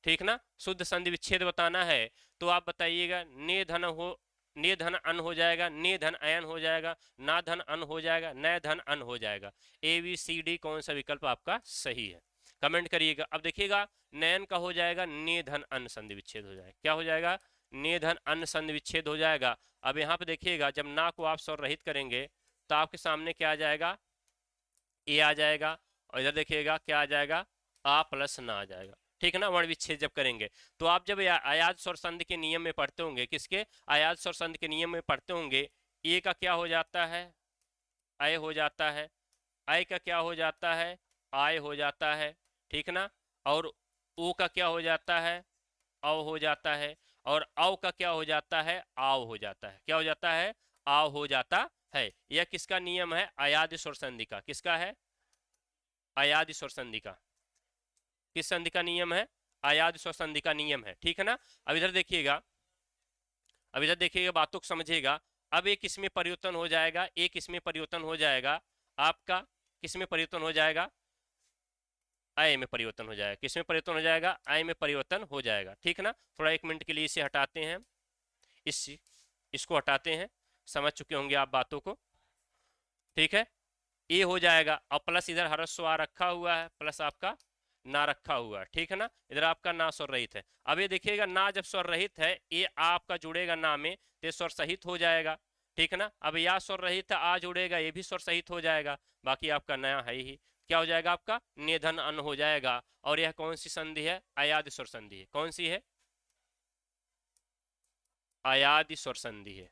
ठीक ना। शुद्ध संधि विच्छेद बताना है तो आप बताइएगा, ने धन हो, ने धन अन हो जाएगा, ने धन अयन हो जाएगा, ना धन अन हो जाएगा, नय धन अन हो जाएगा। ए बी सी डी कौन सा विकल्प आपका सही है, कमेंट करिएगा। अब देखिएगा, नयन का हो जाएगा, ने धन अन संधि विच्छेद हो जाएगा। क्या हो जाएगा, ने धन अन संधि विच्छेद हो जाएगा। अब यहाँ पे देखिएगा, जब ना को आप स्वर रहित करेंगे तो आपके सामने क्या आ जाएगा, ए आ जाएगा, और इधर देखिएगा क्या आ जाएगा, आ प्लस ना आ जाएगा, ठीक है ना। वर्ण विच्छेद जब करेंगे तो आप जब आयात स्वर संधि के नियम में पढ़ते होंगे, किसके, आयात स्वर संधि के नियम में पढ़ते होंगे, ए का क्या हो जाता है, अय हो जाता है, अय का क्या हो जाता है, आय हो जाता है, ठीक ना। और ओ का क्या हो जाता है, अव हो जाता है, और अव का क्या हो जाता है, आव हो जाता है। क्या हो जाता है, आव हो जाता है। यह किसका नियम है, अयादि स्वर संधि का। किसका है, अयादि स्वर संधि का। किस संधि का नियम है, अयादि स्वर संधि का नियम है, ठीक है ना। अब इधर देखिएगा, अब इधर देखिएगा, बातों को समझिएगा। अब एक इसमें परिवर्तन हो जाएगा, एक इसमें परिवर्तन हो जाएगा, आपका किसमें परिवर्तन हो जाएगा, आय में परिवर्तन हो जाएगा। किसमें परिवर्तन हो जाएगा, आय में परिवर्तन हो जाएगा, ठीक है ना। थोड़ा एक मिनट के लिए इसे हटाते हैं, इसको हटाते हैं, समझ चुके होंगे आप बातों को, ठीक है। ए हो जाएगा, और प्लस इधर ह्रस्व आ रखा हुआ है, प्लस आपका ना रखा हुआ है, ठीक है ना। इधर आपका ना स्वर रहित है। अब ये देखिएगा ना जब स्वर रहित है, ये आपका जुड़ेगा ना में तो स्वर सहित हो जाएगा, ठीक है ना। अब या स्वर रहित है, आ जुड़ेगा, ये भी स्वर सहित हो जाएगा। बाकी आपका नया है ही, क्या हो जाएगा आपका निधन अन हो जाएगा। और यह कौन सी संधि है? अयादि स्वर संधि है। कौन सी है? अयादि स्वर संधि है।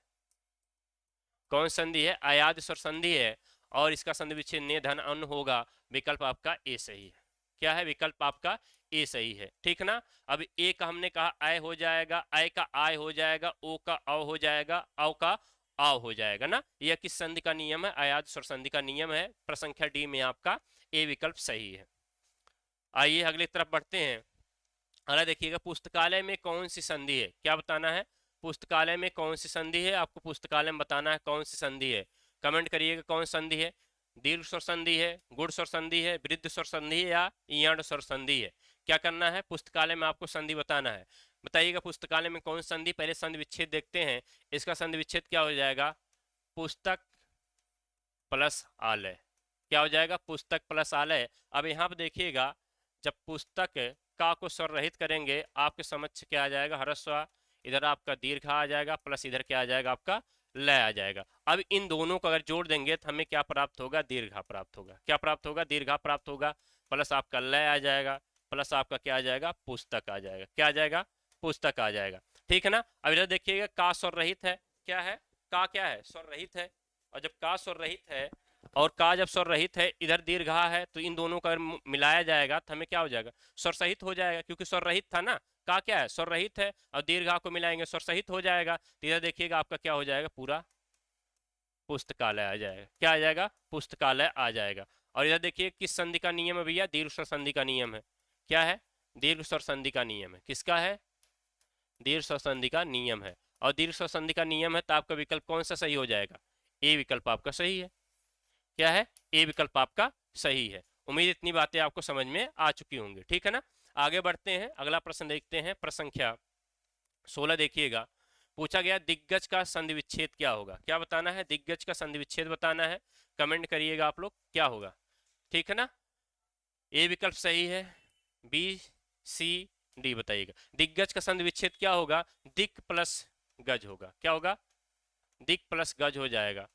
कौन संधि है? अयादि स्वर संधि है। और इसका संधि विच्छेद ने धन अन होगा। विकल्प आपका ए सही है। क्या है? विकल्प आपका ए सही है, ठीक ना। अब ए का हमने कहा आय हो जाएगा, आय का आय हो जाएगा, ओ का अव हो जाएगा, अव का आव हो जाएगा ना। यह किस संधि का नियम है? अयादि स्वर संधि का नियम है। प्रसंख्या डी में आपका ए विकल्प सही है। आइए अगली तरफ बढ़ते हैं। अगला देखिएगा, पुस्तकालय में कौन सी संधि है? क्या बताना है? पुस्तकालय में कौन सी संधि है? आपको पुस्तकालय में बताना है कौन सी संधि है। कमेंट करिएगा कौन संधि है। दीर्घ स्वर संधि है, गुण स्वर संधि है, वृद्ध स्वर संधि है, या यण स्वर संधि है। क्या करना है? पुस्तकालय में आपको संधि बताना है। बताइएगा पुस्तकालय में कौन संधि। पहले संधि विच्छेद देखते हैं। इसका संधि विच्छेद क्या हो जाएगा? पुस्तक प्लस आलय। क्या हो जाएगा? पुस्तक प्लस आलय। अब यहाँ पे देखिएगा, जब पुस्तक का को स्वर रहित करेंगे, आपके समक्ष क्या आ जाएगा? ह्रस्व, इधर आपका दीर्घ आ जाएगा, प्लस इधर क्या आ जाएगा? आपका लय आ जाएगा। अब इन दोनों को अगर जोड़ देंगे तो हमें क्या प्राप्त होगा? दीर्घा प्राप्त होगा। क्या प्राप्त होगा? दीर्घा प्राप्त होगा। प्लस आपका लय आ जाएगा, प्लस आपका क्या आ जाएगा? पुस्तक आ जाएगा। क्या आ जाएगा? पुस्तक आ जाएगा, ठीक है ना। अब इधर देखिएगा, का स्वर रहित है। क्या है? का क्या है? स्वर रहित है। और जब का स्वर रहित है और का जब स्वर रहित है, इधर दीर्घा है, तो इन दोनों का मिलाया जाएगा तो हमें क्या हो जाएगा? स्वर सहित हो जाएगा, क्योंकि स्वर रहित था ना। का क्या है? स्वर रहित है, और दीर्घा को मिलाएंगे स्वर सहित हो जाएगा। तो इधर देखिएगा आपका क्या हो जाएगा? पूरा पुस्तकालय आ जाएगा। क्या आ जाएगा? पुस्तकालय आ जाएगा। और इधर देखिए किस संधि का नियम है भैया? दीर्घ स्वर संधि का नियम है। क्या है? दीर्घ स्वर संधि का नियम है। किसका है? दीर्घ स्वर संधि का नियम है। और दीर्घ स्वर संधि का नियम है तो आपका विकल्प कौन सा सही हो जाएगा? ए विकल्प आपका सही है। क्या है? ए विकल्प आपका सही है। उम्मीद इतनी बातें आपको समझ में आ चुकी होंगी, ठीक है ना। आगे बढ़ते हैं, अगला प्रश्न देखते हैं। प्रश्न संख्या 16 देखिएगा। पूछा गया दिग्गज का संधि विच्छेद क्या होगा? क्या बताना है? दिग्गज का संधि विच्छेद बताना है। कमेंट करिएगा आप लोग क्या होगा, ठीक है ना। ए विकल्प सही है, बी सी डी बताइएगा। दिग्गज का संधि विच्छेद क्या होगा? दिक प्लस गज होगा। क्या होगा? दिक प्लस गज हो जाएगा।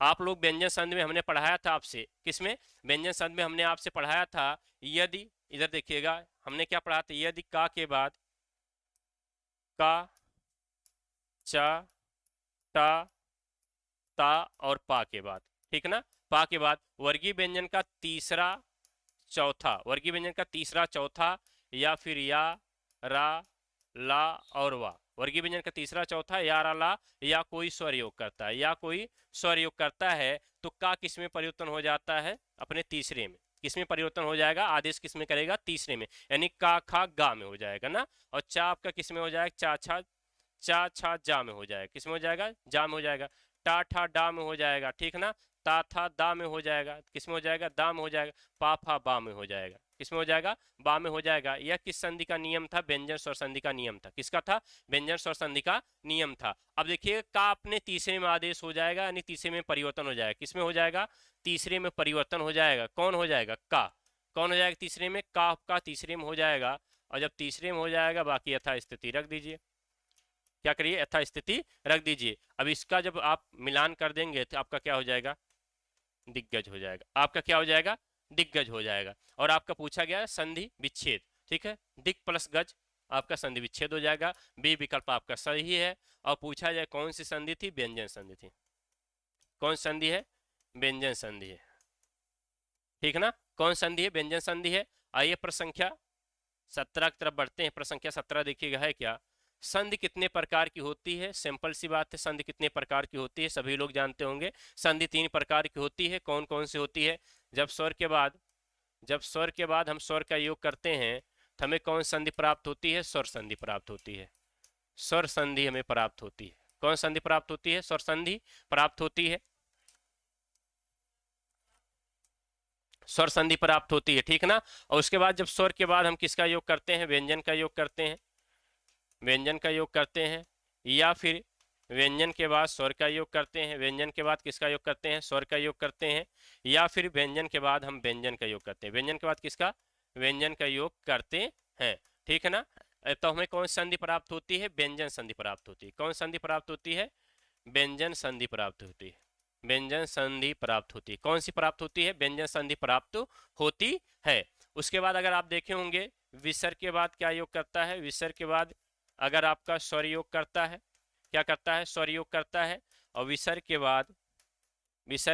आप लोग व्यंजन संधि में हमने पढ़ाया था आपसे, किसमें? व्यंजन संधि में हमने आपसे पढ़ाया था, यदि, इधर देखिएगा हमने क्या पढ़ा था? यदि का के बाद का, चा, टा, ता और पा के बाद, ठीक है ना, पा के बाद वर्गीय व्यंजन का तीसरा चौथा, वर्गीय व्यंजन का तीसरा चौथा, या फिर या, रा, ला और वा। वर्गीय व्यंजन का तीसरा चौथा, या, रा, ला, या कोई स्वर योग करता है, या कोई स्वर योग करता है, तो का किस में परिवर्तन हो जाता है? अपने तीसरे में। किस में परिवर्तन हो जाएगा? आदेश किस में करेगा? तीसरे में, यानी का खा गा में हो जाएगा ना। और चा आपका किस में हो जाएगा? चा छा, चा छा जा में हो जाएगा। किस में हो जाएगा? जा में हो जाएगा। टा ठा डा में हो जाएगा, ठीक ना। ता था दा में हो जाएगा। किस में हो जाएगा? दा में हो जाएगा। पा फा बा में हो जाएगा। किस में हो जाएगा? बा में हो जाएगा। यह किस संधि का नियम था? व्यंजन स्वर संधि का नियम था। किसका था? व्यंजन स्वर संधि का नियम था। अब देखिए, का अपने तीसरे में आदेश हो जाएगा, यानी तीसरे में परिवर्तन हो जाएगा। किस में हो जाएगा? तीसरे में परिवर्तन हो जाएगा। कौन हो जाएगा? का। कौन हो जाएगा तीसरे में? का आपका तीसरे में हो जाएगा। और जब तीसरे में हो जाएगा, बाकी यथास्थिति रख दीजिए। क्या करिए? यथास्थिति रख दीजिए। अब इसका जब आप मिलान कर देंगे तो आपका क्या हो जाएगा? दिग्गज हो जाएगा। आपका क्या हो जाएगा? दिग्गज हो जाएगा। और आपका पूछा गया है संधि विच्छेद, ठीक है। दिक प्लस गज आपका संधि विच्छेद हो जाएगा। बी विकल्प आपका सही है। और पूछा जाए कौन सी संधि थी? व्यंजन संधि थी। कौन संधि है? व्यंजन संधि है, ठीक है ना। कौन संधि है? व्यंजन संधि है। आइए प्रश्न संख्या 17 की तरफ बढ़ते हैं। प्रश्न संख्या 17 देखिएगा है क्या? संधि कितने प्रकार की होती है? सिंपल सी बात है, संधि कितने प्रकार की होती है सभी लोग जानते होंगे। संधि 3 प्रकार की होती है। कौन कौन सी होती है? जब स्वर के बाद हम स्वर का योग करते हैं तो हमें कौन संधि प्राप्त होती है? स्वर संधि प्राप्त होती है। स्वर संधि हमें प्राप्त होती है। कौन संधि प्राप्त होती है? स्वर संधि प्राप्त होती है। स्वर संधि प्राप्त होती है, ठीक ना। और उसके बाद जब स्वर के बाद हम किसका योग करते हैं? व्यंजन का योग करते हैं। व्यंजन का योग करते हैं, या फिर व्यंजन के बाद स्वर का योग करते हैं। व्यंजन के बाद किसका योग करते हैं? स्वर का योग करते हैं। या फिर व्यंजन के बाद हम व्यंजन का योग करते हैं। व्यंजन के बाद किसका? व्यंजन का योग करते हैं, ठीक है ना। तो हमें कौन संधि प्राप्त होती है, व्यंजन संधि प्राप्त होती है। कौन संधि प्राप्त होती है, व्यंजन संधि प्राप्त होती है, व्यंजन संधि प्राप्त होती है। कौन सी प्राप्त होती है, व्यंजन संधि प्राप्त होती है। उसके बाद अगर आप देखे होंगे विसर्ग के बाद क्या योग करता है, विसर्ग के बाद अगर आपका स्वर योग करता है, क्या करता है, स्वर योग करता है। और विसर्ग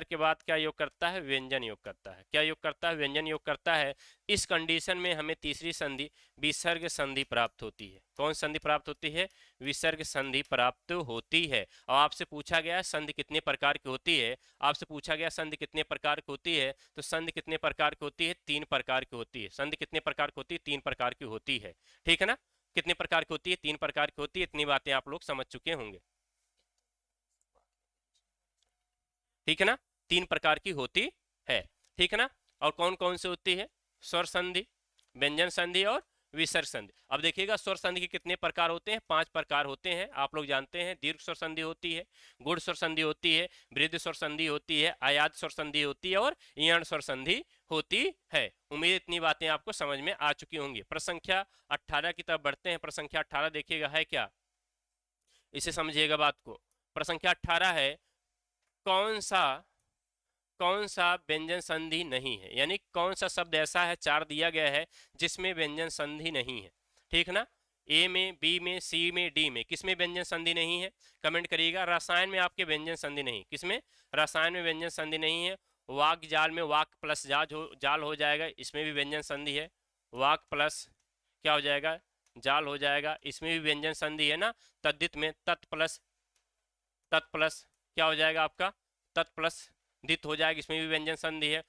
के बाद क्या योग करता है, व्यंजन योग करता है। क्या योग करता है, व्यंजन योग करता है। इस कंडीशन में हमें तीसरी संधि विसर्ग संधि प्राप्त होती है। कौन संधि प्राप्त होती है, विसर्ग संधि प्राप्त होती है। और आपसे पूछा गया संधि कितने प्रकार की होती है, आपसे पूछा गया संधि कितने प्रकार की होती है, तो संधि कितने प्रकार की होती है, 3 प्रकार की होती है। संधि कितने प्रकार की होती है, 3 प्रकार की होती है, ठीक है ना। कितने प्रकार की होती है, 3 प्रकार की होती है। इतनी बातें आप लोग समझ चुके होंगे, ठीक है ना। 3 प्रकार की होती है, ठीक है ना। और कौन कौन से होती है, स्वर संधि, व्यंजन संधि और विसर्ग संधि। अब देखिएगा स्वर संधि के कितने प्रकार होते हैं, 5 प्रकार होते हैं, आप लोग जानते हैं। दीर्घ स्वर संधि होती है, गुण स्वर संधि होती है, वृद्ध स्वर संधि होती है, आयात स्वर संधि होती है और यण स्वर संधि होती है। उम्मीद इतनी बातें आपको समझ में आ चुकी होंगी। प्रसंख्या 18 की तरफ बढ़ते हैं। प्रसंख्या 18 देखिएगा है क्या, इसे समझिएगा बात को। प्रसंख्या 18 है, कौन सा व्यंजन संधि नहीं है, यानी कौन सा शब्द ऐसा है, 4 दिया गया है जिसमें व्यंजन संधि नहीं है, ठीक ना। ए में, बी में, सी में, डी में, किसमें व्यंजन संधि नहीं है, कमेंट करिएगा। रसायन में आपके व्यंजन संधि नहीं, किसमें, रसायन में व्यंजन संधि नहीं है। वाक जाल में वाक प्लस जाल हो जाएगा, इसमें भी व्यंजन संधि है। वाक प्लस क्या हो जाएगा, जाल हो जाएगा, इसमें भी व्यंजन संधि है ना। तद्धित में तत् प्लस क्या हो जाएगा आपका, तत् प्लस दित हो जाएगा, इसमें भी व्यंजन संधि है।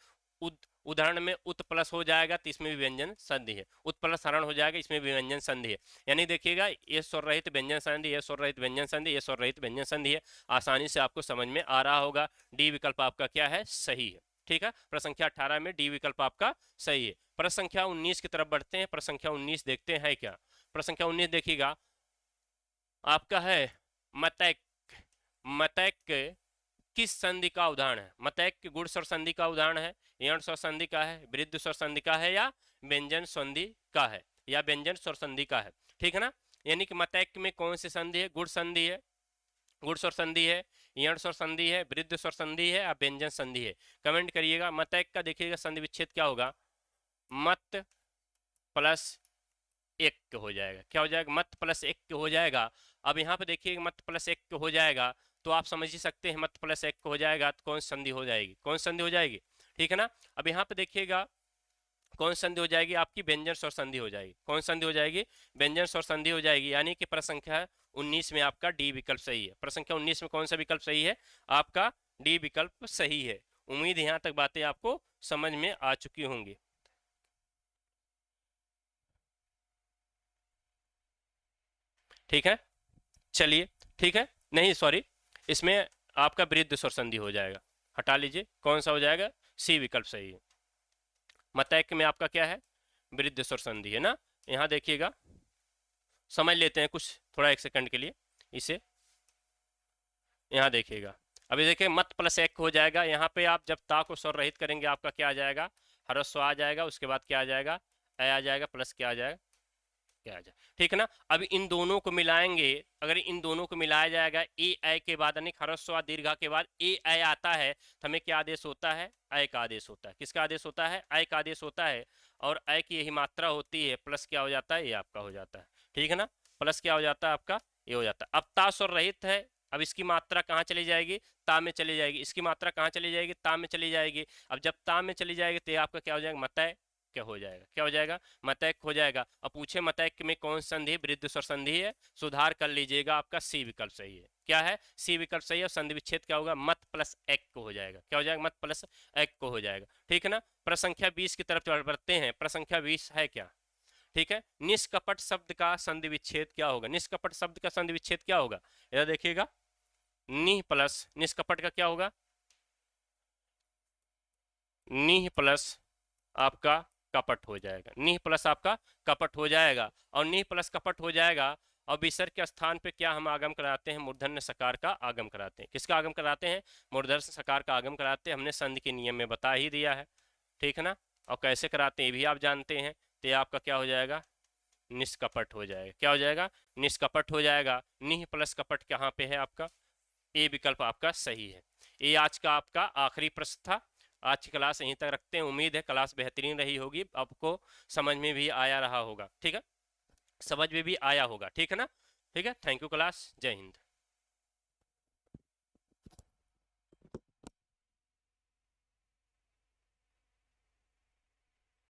उदाहरण में उत प्लस हो जाएगा तो इसमें भी व्यंजन संधि है। उत प्लस हरण हो जाएगा, इसमें भी व्यंजन संधि है। यानी देखिएगा ये स्वर रहित व्यंजन संधि, ये स्वर रहित व्यंजन संधि, ये स्वर रहित व्यंजन संधि है। आसानी से आपको समझ में आ रहा होगा। डी विकल्प आपका क्या है, सही है, ठीक है। प्रसंख्या 18 में डी विकल्प आपका सही है। प्रसंख्या 19 की तरफ बढ़ते हैं। प्रसंख्या 19 देखते हैं क्या। प्रसंख्या 19 देखिएगा आपका है मतैक। मतैक किस संधि का उदाहरण है, मतैक गुण स्वर संधि का उदाहरण है, यण स्वर संधि का है, वृद्ध स्वर संधि का है, या व्यंजन संधि का है, या व्यंजन स्वर संधि का है, ठीक है ना। यानी कि मतैक में कौन सी संधि है, गुण संधि है, गुण स्वर संधि है, यण स्वर संधि है, वृद्ध स्वर संधि है, या व्यंजन संधि है। कमेंट करिएगा। मतैक का देखिएगा संधि विच्छेद क्या होगा, मत प्लस 1 हो जाएगा। क्या हो जाएगा, मत प्लस 1 हो जाएगा। अब यहाँ पे देखिए मत प्लस 1 हो जाएगा, तो आप समझ ही सकते हैं मत प्लस 1 हो जाएगा तो कौन संधि हो जाएगी, कौन संधि हो जाएगी, ठीक है ना। अब यहाँ पे देखिएगा कौन संधि हो जाएगी, आपकी व्यंजन स्वर संधि हो जाएगी। कौन संधि हो जाएगी, व्यंजन स्वर संधि हो जाएगी। यानी कि प्रसंख्या 19 में आपका डी विकल्प सही है। प्रसंख्या 19 में कौन सा विकल्प सही है, आपका डी विकल्प सही है। उम्मीद यहाँ तक बातें आपको समझ में आ चुकी होंगी, ठीक है। चलिए ठीक है, नहीं सॉरी, इसमें आपका वृद्ध स्वर संधि हो जाएगा, हटा लीजिए। कौन सा हो जाएगा, सी विकल्प सही है। मतैक में आपका क्या है, वृद्ध स्वर संधि है ना। यहाँ देखिएगा, समझ लेते हैं कुछ थोड़ा 1 सेकंड के लिए इसे। यहाँ देखिएगा, अभी देखिए मत प्लस 1 हो जाएगा। यहाँ पे आप जब ता को स्वर रहित करेंगे आपका क्या आ जाएगा, ह्रस्व आ जाएगा, उसके बाद क्या आ जाएगा, ए आ जाएगा, प्लस क्या आ जाएगा, क्या आ जाए, ठीक है ना। अब इन दोनों को मिलाएंगे, अगर इन दोनों को मिलाया जाएगा, ए ऐ के बाद यानी ह्रस्व दीर्घा के बाद ए ऐ आता है, तो हमें क्या आदेश होता है, ऐ का आदेश होता है। किसका आदेश होता है, ऐ का आदेश होता है। और ऐ की यही मात्रा होती है, प्लस क्या हो जाता है, ये आपका हो जाता है, ठीक है ना। प्लस क्या हो जाता है आपका, ये हो जाता है। अब ता स्वर रहित है, अब इसकी मात्रा कहाँ चली जाएगी, ता में चली जाएगी। इसकी मात्रा कहाँ चली जाएगी, ता में चली जाएगी। अब जब ता में चली जाएगी तो ये आपका क्या हो जाएगा, मतय क्या हो जाएगा, क्या हो जाएगा, मतैक हो जाएगा। अब पूछे मतैक में कौन संधि, वृद्ध स्वर संधि है, सुधार कर लीजिएगा, आपका सी विकल्प सही है। क्या है, सी विकल्प सही है। और संधि विच्छेद क्या होगा, मत प्लस 1 को हो जाएगा। क्या हो जाएगा, मत प्लस 1 को हो जाएगा, ठीक है ना। प्रसंख्या 20 की तरफ बढ़ते हैं। प्रसंख्या 20 है क्या, ठीक है। निष्कपट शब्द का संधि विच्छेद क्या होगा, निष्कपट शब्द का संधि विच्छेद क्या होगा, यह देखिएगा, नि प्लस निष्कपट का क्या होगा, नि प्लस आपका कपट हो जाएगा। निह प्लस आपका कपट हो जाएगा। और निह प्लस कपट हो जाएगा। और विसर्ग के स्थान पे क्या हम आगम कराते हैं, मूर्धन्य सकार का आगम कराते हैं। किसका आगम कराते हैं, मूर्धन्य सकार का आगम कराते हैं। हमने संधि के नियम में बता ही दिया है, ठीक है ना। और कैसे कराते हैं ये भी आप जानते हैं। तो ये आपका क्या हो जाएगा, निष्कपट हो जाएगा। क्या हो जाएगा, निष्कपट हो जाएगा। निह प्लस कपट कहाँ पे है आपका, ए विकल्प आपका सही है। ये आज का आपका आखिरी प्रश्न था। आज की क्लास यहीं तक रखते हैं। उम्मीद है क्लास बेहतरीन रही होगी, आपको समझ में भी आया रहा होगा। ठीक है, समझ में भी आया होगा। ठीक है ना, ठीक है। थैंक यू क्लास, जय हिंद।